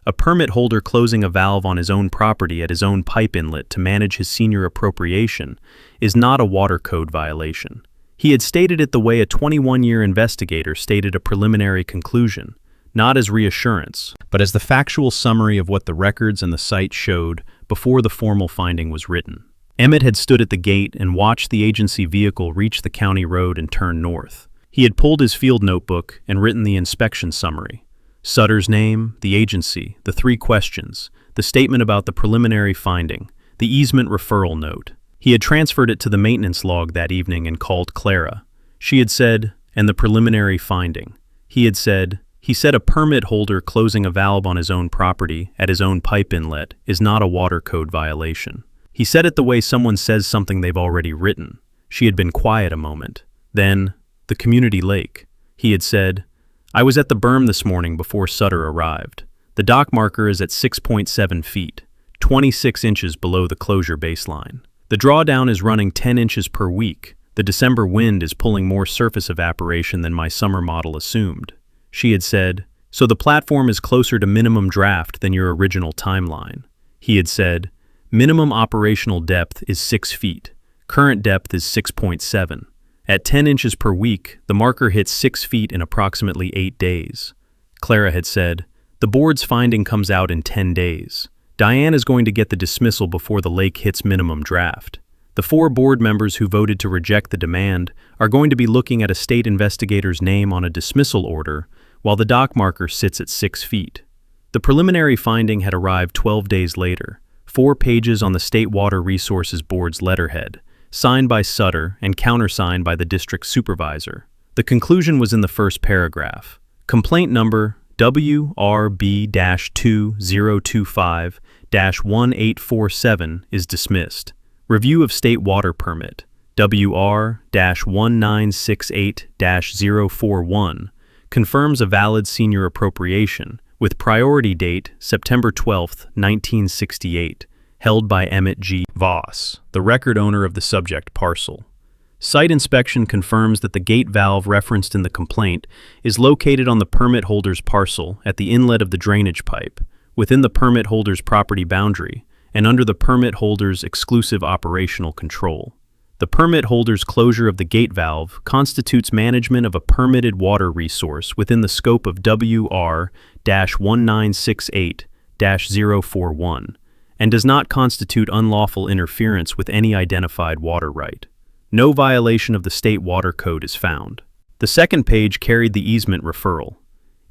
A permit holder closing a valve on his own property at his own pipe inlet to manage his senior appropriation is not a water code violation." He had stated it the way a 21-year investigator stated a preliminary conclusion, not as reassurance, but as the factual summary of what the records and the site showed before the formal finding was written. Emmett had stood at the gate and watched the agency vehicle reach the county road and turn north. He had pulled his field notebook and written the inspection summary. Sutter's name, the agency, the 3 questions, the statement about the preliminary finding, the easement referral note. He had transferred it to the maintenance log that evening and called Clara. She had said, and the preliminary finding. He said a permit holder closing a valve on his own property at his own pipe inlet is not a water code violation. He said it the way someone says something they've already written. She had been quiet a moment. Then, the community lake. He had said, I was at the berm this morning before Sutter arrived. The dock marker is at 6.7 feet, 26 inches below the closure baseline. The drawdown is running 10 inches per week. The December wind is pulling more surface evaporation than my summer model assumed. She had said, so the platform is closer to minimum draft than your original timeline. He had said, minimum operational depth is 6 feet. Current depth is 6.7. At 10 inches per week, the marker hits 6 feet in approximately 8 days. Clara had said, the board's finding comes out in 10 days. Diane is going to get the dismissal before the lake hits minimum draft. The 4 board members who voted to reject the demand are going to be looking at a state investigator's name on a dismissal order while the dock marker sits at 6 feet. The preliminary finding had arrived 12 days later, 4 pages on the State Water Resources Board's letterhead, signed by Sutter and countersigned by the district supervisor. The conclusion was in the first paragraph. Complaint number WRB-2025-1847 is dismissed. Review of State Water Permit WR-1968-041 confirms a valid senior appropriation with priority date September 12, 1968, held by Emmett G. Voss, the record owner of the subject parcel. Site inspection confirms that the gate valve referenced in the complaint is located on the permit holder's parcel at the inlet of the drainage pipe, within the permit holder's property boundary, and under the permit holder's exclusive operational control. The permit holder's closure of the gate valve constitutes management of a permitted water resource within the scope of WR-1968-041 and does not constitute unlawful interference with any identified water right. No violation of the state water code is found. The second page carried the easement referral.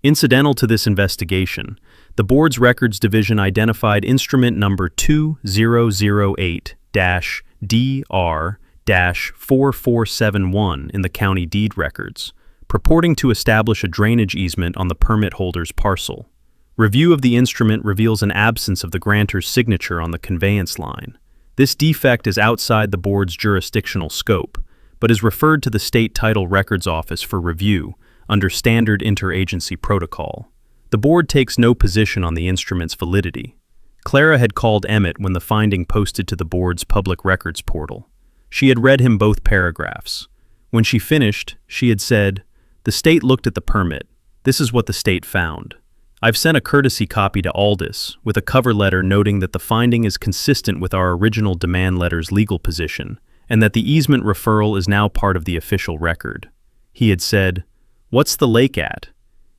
Incidental to this investigation, the board's records division identified instrument number 2008-DR-4471 in the county deed records, purporting to establish a drainage easement on the permit holder's parcel. Review of the instrument reveals an absence of the grantor's signature on the conveyance line. This defect is outside the board's jurisdictional scope, but is referred to the State Title Records Office for review under standard interagency protocol. The board takes no position on the instrument's validity. Clara had called Emmett when the finding posted to the board's public records portal. She had read him both paragraphs. When she finished, she had said, "The state looked at the permit. This is what the state found. I've sent a courtesy copy to Aldous with a cover letter noting that the finding is consistent with our original demand letter's legal position and that the easement referral is now part of the official record." He had said, "What's the lake at?"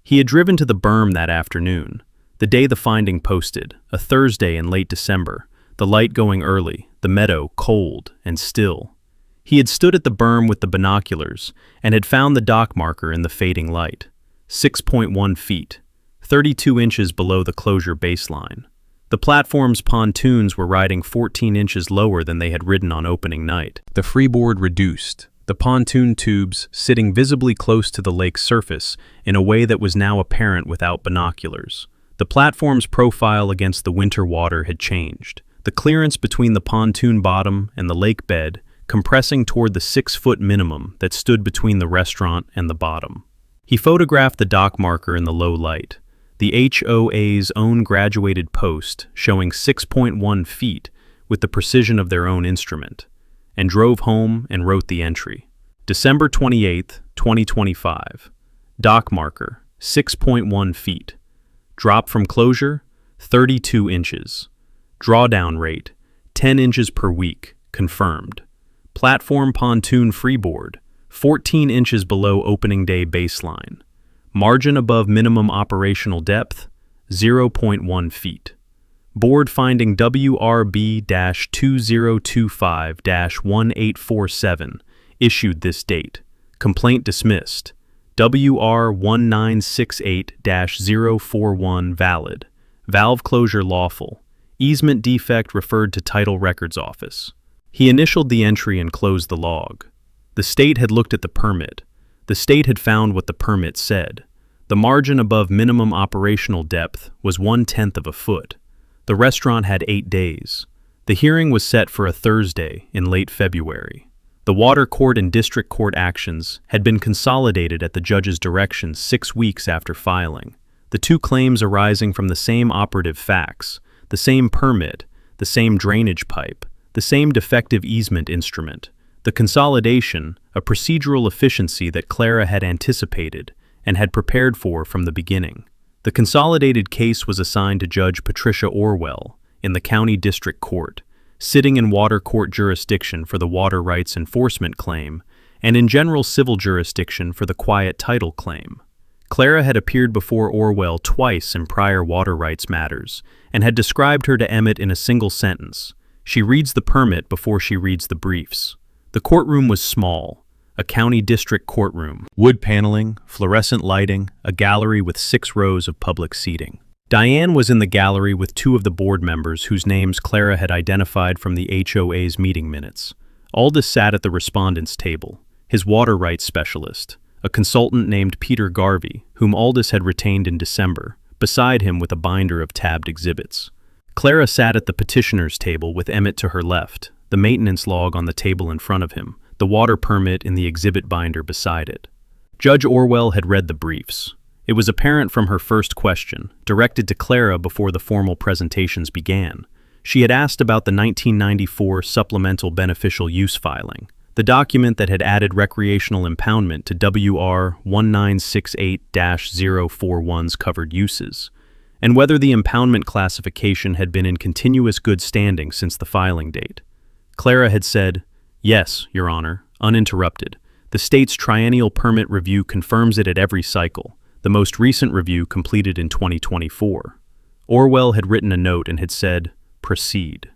He had driven to the berm that afternoon, the day the finding posted, a Thursday in late December, the light going early, the meadow cold and still. He had stood at the berm with the binoculars and had found the dock marker in the fading light, 6.1 feet. 32 inches below the closure baseline. The platform's pontoons were riding 14 inches lower than they had ridden on opening night. The freeboard reduced, the pontoon tubes sitting visibly close to the lake's surface in a way that was now apparent without binoculars. The platform's profile against the winter water had changed, the clearance between the pontoon bottom and the lake bed compressing toward the 6-foot minimum that stood between the restaurant and the bottom. He photographed the dock marker in the low light, the HOA's own graduated post showing 6.1 feet with the precision of their own instrument, and drove home and wrote the entry. December 28, 2025. Dock marker, 6.1 feet. Drop from closure, 32 inches. Drawdown rate, 10 inches per week, confirmed. Platform pontoon freeboard, 14 inches below opening day baseline. Margin above minimum operational depth, 0.1 feet. Board finding WRB-2025-1847, issued this date. Complaint dismissed. WR-1968-041 valid. Valve closure lawful. Easement defect referred to Title Records Office. He initialed the entry and closed the log. The state had looked at the permit. The state had found what the permit said. The margin above minimum operational depth was 1/10 of a foot. The restaurant had 8 days. The hearing was set for a Thursday in late February. The water court and district court actions had been consolidated at the judge's direction 6 weeks after filing. The two claims arising from the same operative facts, the same permit, the same drainage pipe, the same defective easement instrument. The consolidation, a procedural efficiency that Clara had anticipated and had prepared for from the beginning. The consolidated case was assigned to Judge Patricia Orwell in the County District Court, sitting in water court jurisdiction for the water rights enforcement claim and in general civil jurisdiction for the quiet title claim. Clara had appeared before Orwell twice in prior water rights matters and had described her to Emmett in a single sentence. She reads the permit before she reads the briefs. The courtroom was small, a county district courtroom. Wood paneling, fluorescent lighting, a gallery with 6 rows of public seating. Diane was in the gallery with 2 of the board members whose names Clara had identified from the HOA's meeting minutes. Aldous sat at the respondent's table, his water rights specialist, a consultant named Peter Garvey, whom Aldous had retained in December, beside him with a binder of tabbed exhibits. Clara sat at the petitioner's table with Emmett to her left, the maintenance log on the table in front of him, the water permit in the exhibit binder beside it. Judge Orwell had read the briefs. It was apparent from her first question, directed to Clara before the formal presentations began. She had asked about the 1994 Supplemental Beneficial Use filing, the document that had added recreational impoundment to WR 1968-041's covered uses, and whether the impoundment classification had been in continuous good standing since the filing date. Clara had said, "Yes, Your Honor," uninterrupted. The state's triennial permit review confirms it at every cycle, the most recent review completed in 2024. Orwell had written a note and had said, "Proceed."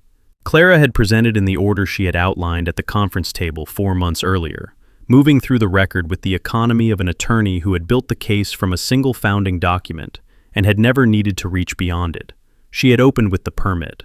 Clara had presented in the order she had outlined at the conference table 4 months earlier, moving through the record with the economy of an attorney who had built the case from a single founding document and had never needed to reach beyond it. She had opened with the permit.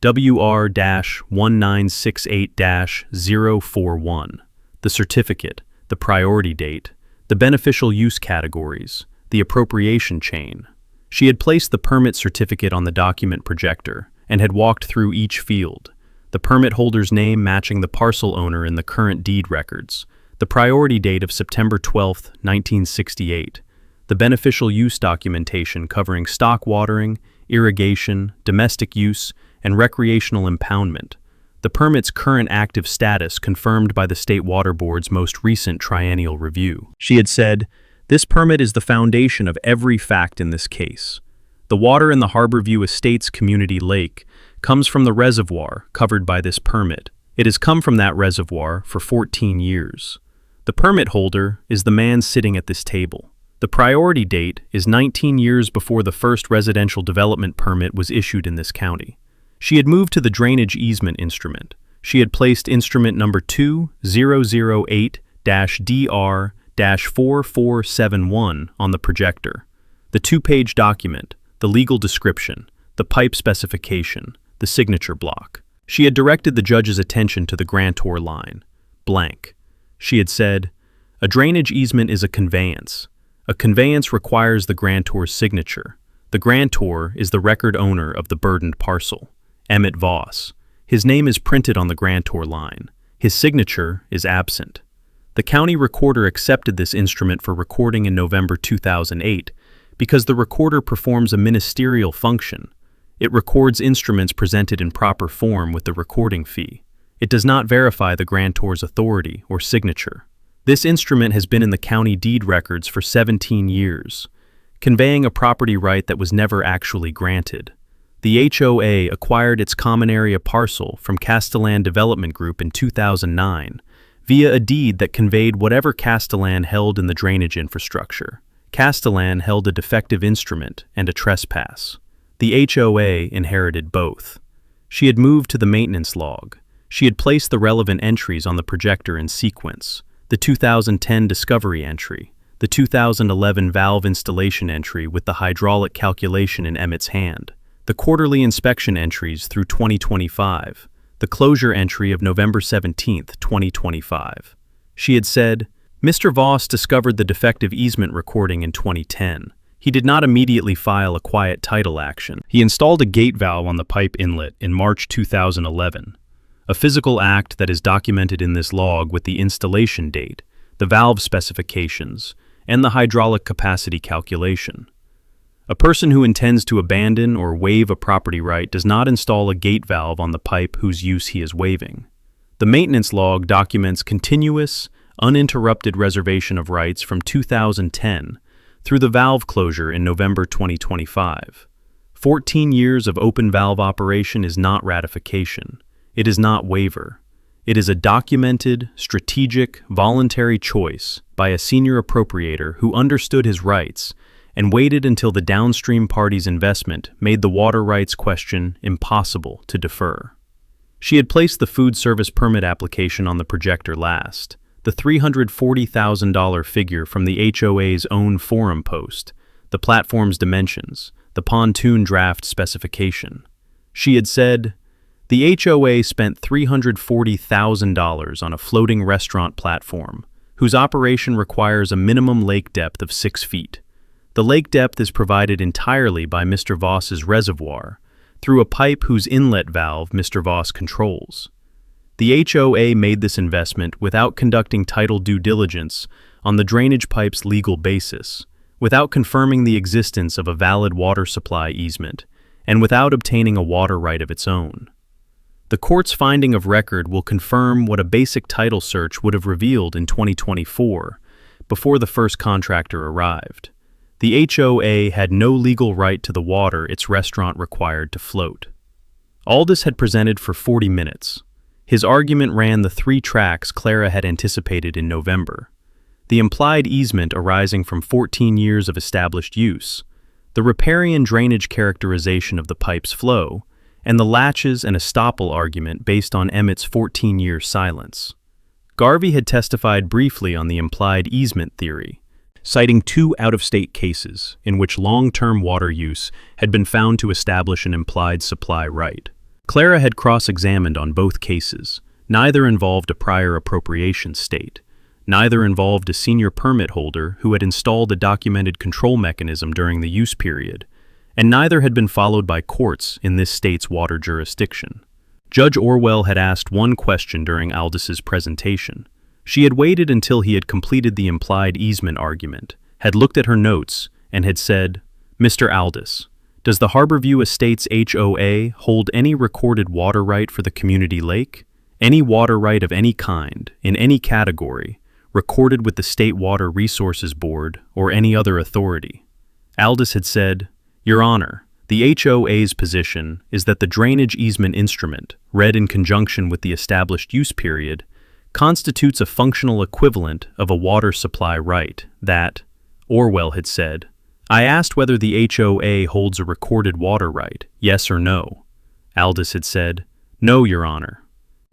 WR-1968-041, the certificate, the priority date, the beneficial use categories, the appropriation chain. She had placed the permit certificate on the document projector and had walked through each field, the permit holder's name matching the parcel owner in the current deed records, the priority date of September 12, 1968, the beneficial use documentation covering stock watering, irrigation, domestic use, and recreational impoundment, the permit's current active status confirmed by the State Water Board's most recent triennial review. She had said, "This permit is the foundation of every fact in this case. The water in the Harborview Estates community lake comes from the reservoir covered by this permit. It has come from that reservoir for 14 years. The permit holder is the man sitting at this table. The priority date is 19 years before the first residential development permit was issued in this county." She had moved to the drainage easement instrument. She had placed instrument number 2008-DR-4471 on the projector. The 2-page document, the legal description, the pipe specification, the signature block. She had directed the judge's attention to the grantor line. Blank. She had said, "A drainage easement is a conveyance. A conveyance requires the grantor's signature. The grantor is the record owner of the burdened parcel. Emmett Voss. His name is printed on the grantor line. His signature is absent." The county recorder accepted this instrument for recording in November 2008 because the recorder performs a ministerial function. It records instruments presented in proper form with the recording fee. It does not verify the grantor's authority or signature. This instrument has been in the county deed records for 17 years, conveying a property right that was never actually granted. The HOA acquired its common area parcel from Castellan Development Group in 2009 via a deed that conveyed whatever Castellan held in the drainage infrastructure. Castellan held a defective instrument and a trespass. The HOA inherited both. She had moved to the maintenance log. She had placed the relevant entries on the projector in sequence: the 2010 discovery entry, the 2011 valve installation entry with the hydraulic calculation in Emmett's hand, the quarterly inspection entries through 2025, the closure entry of November 17, 2025. She had said, "Mr. Voss discovered the defective easement recording in 2010. He did not immediately file a quiet title action. He installed a gate valve on the pipe inlet in March 2011, a physical act that is documented in this log with the installation date, the valve specifications, and the hydraulic capacity calculation. A person who intends to abandon or waive a property right does not install a gate valve on the pipe whose use he is waiving." The maintenance log documents continuous, uninterrupted reservation of rights from 2010 through the valve closure in November 2025. 14 years of open valve operation is not ratification. It is not waiver. It is a documented, strategic, voluntary choice by a senior appropriator who understood his rights and waited until the downstream party's investment made the water rights question impossible to defer. She had placed the food service permit application on the projector last, the $340,000 figure from the HOA's own forum post, the platform's dimensions, the pontoon draft specification. She had said, "The HOA spent $340,000 on a floating restaurant platform, whose operation requires a minimum lake depth of 6 feet. The lake depth is provided entirely by Mr. Voss's reservoir, through a pipe whose inlet valve Mr. Voss controls. The HOA made this investment without conducting title due diligence on the drainage pipe's legal basis, without confirming the existence of a valid water supply easement, and without obtaining a water right of its own. The court's finding of record will confirm what a basic title search would have revealed in 2024, before the first contractor arrived. The HOA had no legal right to the water its restaurant required to float." Aldis had presented for 40 minutes. His argument ran the 3 tracks Clara had anticipated in November: the implied easement arising from 14 years of established use, the riparian drainage characterization of the pipe's flow, and the latches and estoppel argument based on Emmett's 14-year silence. Garvey had testified briefly on the implied easement theory, citing 2 out-of-state cases in which long-term water use had been found to establish an implied supply right. Clara had cross-examined on both cases. Neither involved a prior appropriation state. Neither involved a senior permit holder who had installed a documented control mechanism during the use period, and neither had been followed by courts in this state's water jurisdiction. Judge Orwell had asked one question during Aldis's presentation. She had waited until he had completed the implied easement argument, had looked at her notes, and had said, "Mr. Aldis, does the Harborview Estates HOA hold any recorded water right for the community lake? Any water right of any kind, in any category, recorded with the State Water Resources Board or any other authority?" Aldis had said, "Your Honor, the HOA's position is that the drainage easement instrument, read in conjunction with the established use period, constitutes a functional equivalent of a water supply right that," Orwell had said, "I asked whether the HOA holds a recorded water right, yes or no." Aldis had said, "No, Your Honor."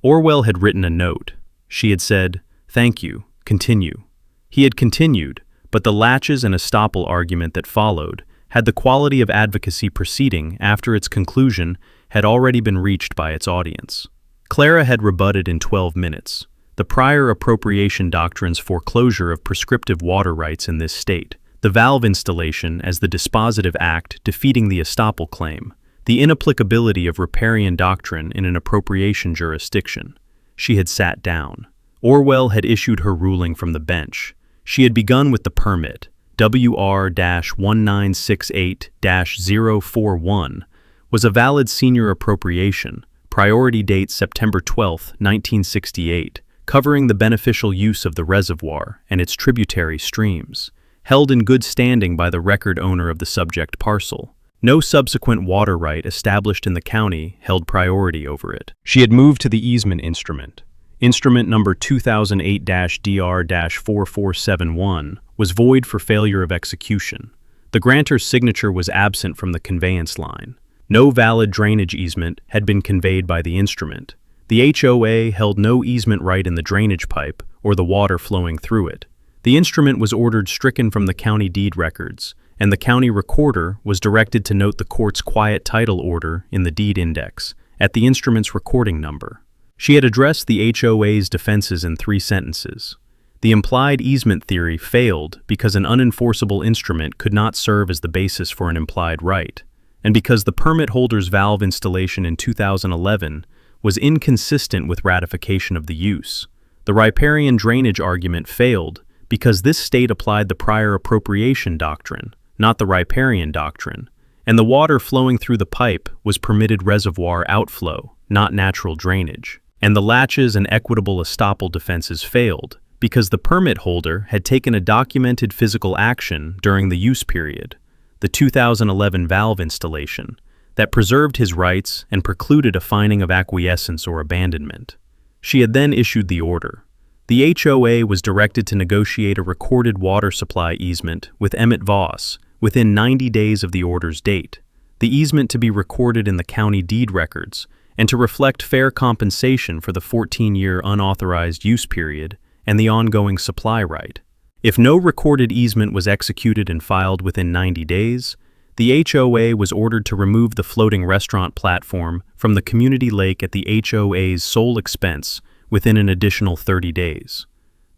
Orwell had written a note. She had said, "Thank you, continue." He had continued, but the latches and estoppel argument that followed had the quality of advocacy proceeding after its conclusion had already been reached by its audience. Clara had rebutted in 12 minutes. The prior appropriation doctrine's foreclosure of prescriptive water rights in this state, the valve installation as the dispositive act defeating the estoppel claim, the inapplicability of riparian doctrine in an appropriation jurisdiction. She had sat down. Orwell had issued her ruling from the bench. She had begun with the permit, WR-1968-041, was a valid senior appropriation, priority date September 12, 1968, covering the beneficial use of the reservoir and its tributary streams, held in good standing by the record owner of the subject parcel. No subsequent water right established in the county held priority over it. She had moved to the easement instrument. Instrument number 2008-DR-4471 was void for failure of execution. The The grantor's signature was absent from the conveyance line. No valid drainage easement had been conveyed by the instrument. The HOA held no easement right in the drainage pipe or the water flowing through it. The instrument was ordered stricken from the county deed records, and the county recorder was directed to note the court's quiet title order in the deed index at the instrument's recording number. She had addressed the HOA's defenses in 3 sentences. The implied easement theory failed because an unenforceable instrument could not serve as the basis for an implied right, and because the permit holder's valve installation in 2011 was inconsistent with ratification of the use. The riparian drainage argument failed because this state applied the prior appropriation doctrine, not the riparian doctrine, and the water flowing through the pipe was permitted reservoir outflow, not natural drainage. And the laches and equitable estoppel defenses failed because the permit holder had taken a documented physical action during the use period, the 2011 valve installation, that preserved his rights and precluded a finding of acquiescence or abandonment. She had then issued the order. The HOA was directed to negotiate a recorded water supply easement with Emmett Voss within 90 days of the order's date, the easement to be recorded in the county deed records, and to reflect fair compensation for the 14-year unauthorized use period and the ongoing supply right. If no recorded easement was executed and filed within 90 days, the HOA was ordered to remove the floating restaurant platform from the community lake at the HOA's sole expense within an additional 30 days.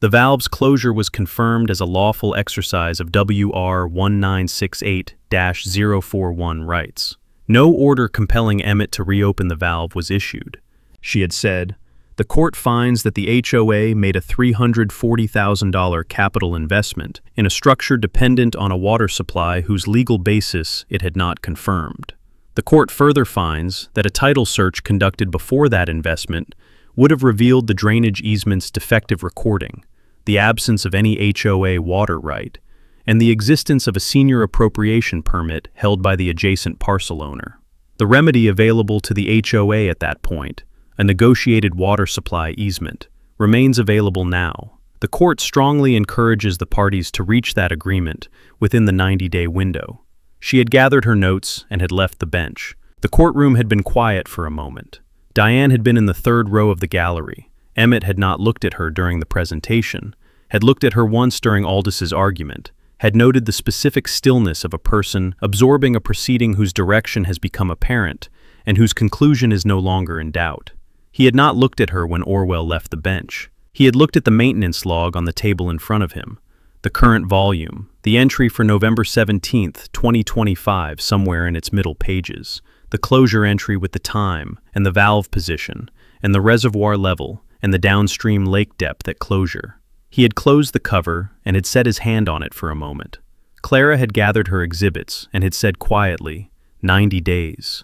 The valve's closure was confirmed as a lawful exercise of WR 1968-041 rights. No order compelling Emmett to reopen the valve was issued. She had said, "The court finds that the HOA made a $340,000 capital investment in a structure dependent on a water supply whose legal basis it had not confirmed. The court further finds that a title search conducted before that investment would have revealed the drainage easement's defective recording, the absence of any HOA water right, and the existence of a senior appropriation permit held by the adjacent parcel owner. The remedy available to the HOA at that point, a negotiated water supply easement, remains available now. The court strongly encourages the parties to reach that agreement within the 90-day window." She had gathered her notes and had left the bench. The courtroom had been quiet for a moment. Diane had been in the 3rd row of the gallery. Emmett had not looked at her during the presentation, had looked at her once during Aldis's argument, had noted the specific stillness of a person absorbing a proceeding whose direction has become apparent and whose conclusion is no longer in doubt. He had not looked at her when Orwell left the bench. He had looked at the maintenance log on the table in front of him, the current volume, the entry for November 17, 2025 somewhere in its middle pages, the closure entry with the time and the valve position and the reservoir level and the downstream lake depth at closure. He had closed the cover and had set his hand on it for a moment. Clara had gathered her exhibits and had said quietly, 90 days.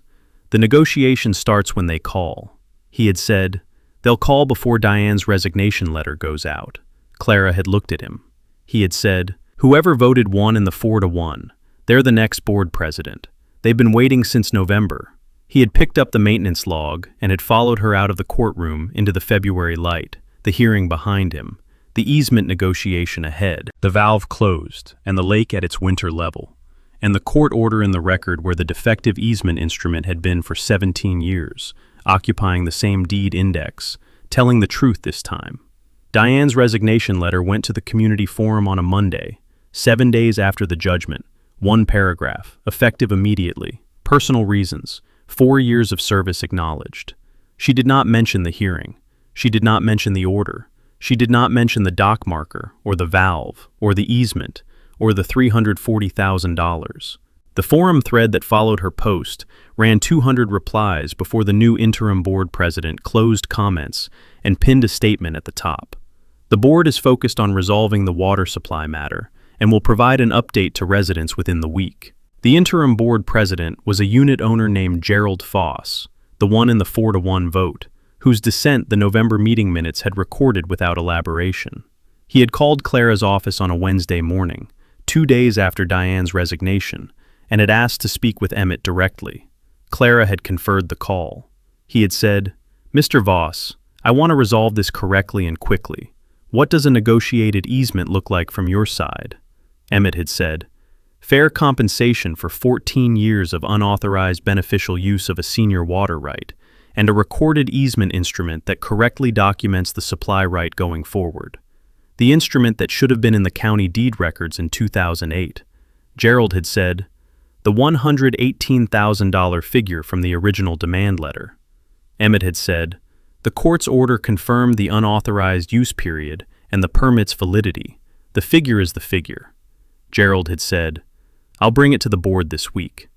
The negotiation starts when they call. He had said, they'll call before Diane's resignation letter goes out. Clara had looked at him. He had said, whoever voted won in the 4-1. They're the next board president. They've been waiting since November. He had picked up the maintenance log and had followed her out of the courtroom into the February light, the hearing behind him, the easement negotiation ahead, the valve closed and the lake at its winter level, and the court order in the record where the defective easement instrument had been for 17 years, occupying the same deed index, telling the truth this time. Diane's resignation letter went to the community forum on a Monday, 7 days after the judgment, 1 paragraph, effective immediately, personal reasons, 4 years of service acknowledged. She did not mention the hearing. She did not mention the order. She did not mention the dock marker, or the valve, or the easement, or the $340,000. The forum thread that followed her post ran 200 replies before the new interim board president closed comments and pinned a statement at the top. The board is focused on resolving the water supply matter and will provide an update to residents within the week. The interim board president was a unit owner named Gerald Foss, the one in the 4-1 vote, whose dissent the November meeting minutes had recorded without elaboration. He had called Clara's office on a Wednesday morning, 2 days after Diane's resignation, and had asked to speak with Emmett directly. Clara had conferred the call. He had said, "Mr. Voss, I want to resolve this correctly and quickly. What does a negotiated easement look like from your side?" Emmett had said, fair compensation for 14 years of unauthorized beneficial use of a senior water right, and a recorded easement instrument that correctly documents the supply right going forward. The instrument that should have been in the county deed records in 2008. Gerald had said, the $118,000 figure from the original demand letter. Emmett had said, the court's order confirmed the unauthorized use period and the permit's validity. The figure is the figure. Gerald had said, I'll bring it to the board this week.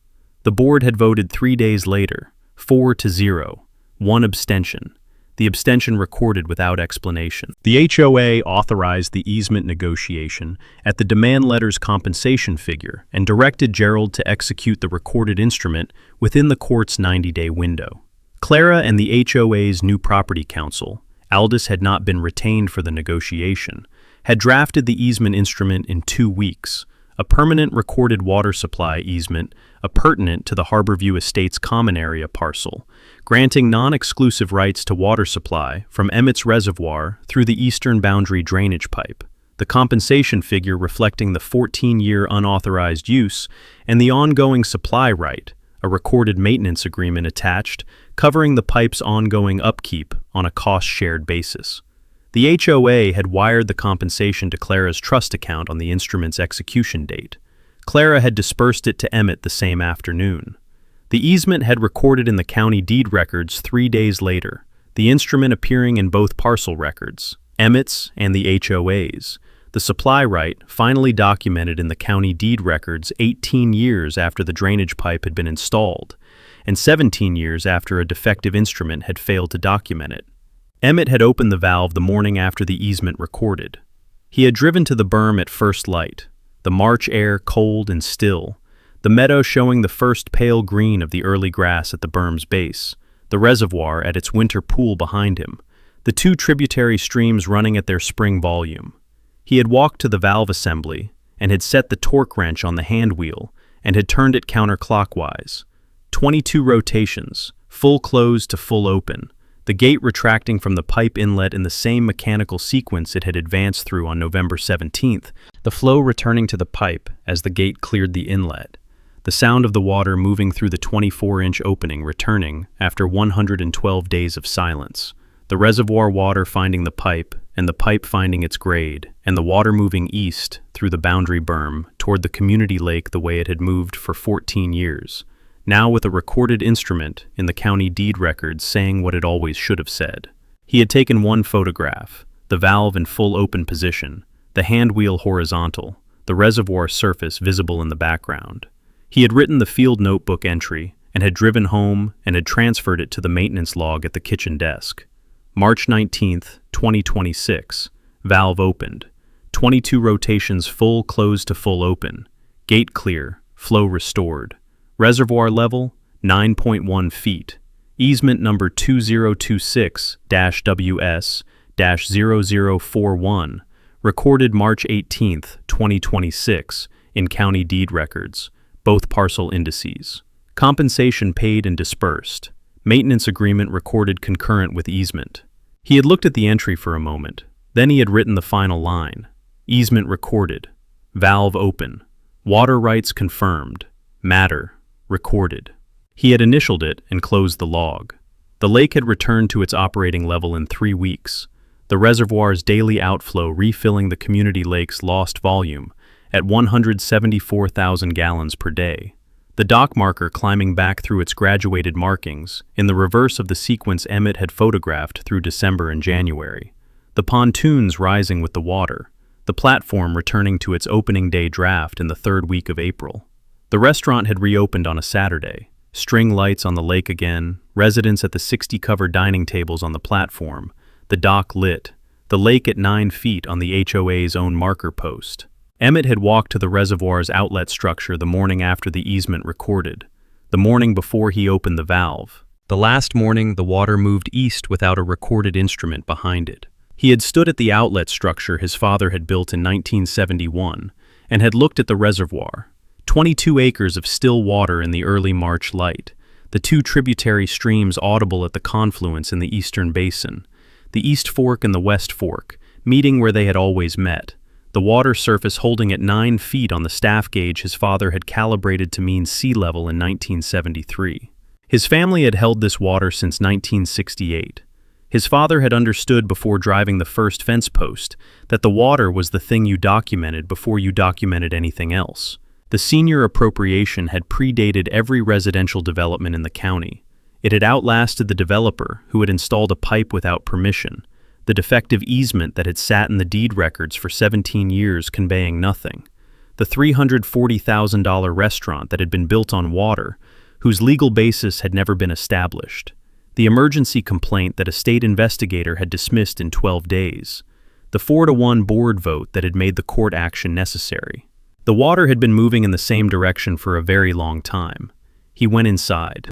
The board had voted 3 days later, 4-0, 1 abstention. The abstention recorded without explanation. The HOA authorized the easement negotiation at the demand letter's compensation figure and directed Gerald to execute the recorded instrument within the court's 90-day window. Clara and the HOA's new property counsel, Aldous had not been retained for the negotiation, had drafted the easement instrument in 2 weeks, a permanent recorded water supply easement appurtenant to the Harborview Estates common area parcel, granting non-exclusive rights to water supply from Emmett's reservoir through the eastern boundary drainage pipe, the compensation figure reflecting the 14-year unauthorized use and the ongoing supply right, a recorded maintenance agreement attached covering the pipe's ongoing upkeep on a cost-shared basis. The HOA had wired the compensation to Clara's trust account on the instrument's execution date. Clara had dispersed it to Emmett the same afternoon. The easement had recorded in the county deed records 3 days later, the instrument appearing in both parcel records, Emmett's and the HOA's. The supply right finally documented in the county deed records 18 years after the drainage pipe had been installed, and 17 years after a defective instrument had failed to document it. Emmett had opened the valve the morning after the easement recorded. He had driven to the berm at first light, the March air cold and still, the meadow showing the first pale green of the early grass at the berm's base, the reservoir at its winter pool behind him, the 2 tributary streams running at their spring volume. He had walked to the valve assembly and had set the torque wrench on the hand wheel and had turned it counterclockwise. 22 rotations, full close to full open, the gate retracting from the pipe inlet in the same mechanical sequence it had advanced through on November 17th, the flow returning to the pipe as the gate cleared the inlet, the sound of the water moving through the 24-inch opening returning after 112 days of silence, the reservoir water finding the pipe and the pipe finding its grade, and the water moving east through the boundary berm toward the community lake the way it had moved for 14 years. Now with a recorded instrument in the county deed records saying what it always should have said. He had taken 1 photograph, the valve in full open position, the hand wheel horizontal, the reservoir surface visible in the background. He had written the field notebook entry and had driven home and had transferred it to the maintenance log at the kitchen desk. March 19, 2026, valve opened, 22 rotations full close to full open, gate clear, flow restored. Reservoir level, 9.1 feet. Easement number 2026-WS-0041, recorded March 18, 2026, in county deed records, both parcel indices. Compensation paid and dispersed. Maintenance agreement recorded concurrent with easement. He had looked at the entry for a moment. Then he had written the final line. Easement recorded. Valve open. Water rights confirmed. Matter recorded. He had initialed it and closed the log. The lake had returned to its operating level in 3 weeks, the reservoir's daily outflow refilling the community lake's lost volume at 174,000 gallons per day. The dock marker climbing back through its graduated markings in the reverse of the sequence Emmett had photographed through December and January. The pontoons rising with the water, the platform returning to its opening day draft in the 3rd week of April. The restaurant had reopened on a Saturday, string lights on the lake again, residents at the 60-covered dining tables on the platform, the dock lit, the lake at 9 feet on the HOA's own marker post. Emmett had walked to the reservoir's outlet structure the morning after the easement recorded, the morning before he opened the valve. The last morning, the water moved east without a recorded instrument behind it. He had stood at the outlet structure his father had built in 1971 and had looked at the reservoir. 22 acres of still water in the early March light, the 2 tributary streams audible at the confluence in the eastern basin, the East Fork and the West Fork, meeting where they had always met, the water surface holding at 9 feet on the staff gauge his father had calibrated to mean sea level in 1973. His family had held this water since 1968. His father had understood before driving the first fence post that the water was the thing you documented before you documented anything else. The senior appropriation had predated every residential development in the county. It had outlasted the developer who had installed a pipe without permission, the defective easement that had sat in the deed records for 17 years conveying nothing, the $340,000 restaurant that had been built on water, whose legal basis had never been established, the emergency complaint that a state investigator had dismissed in 12 days, the 4-to-1 board vote that had made the court action necessary. The water had been moving in the same direction for a very long time. He went inside.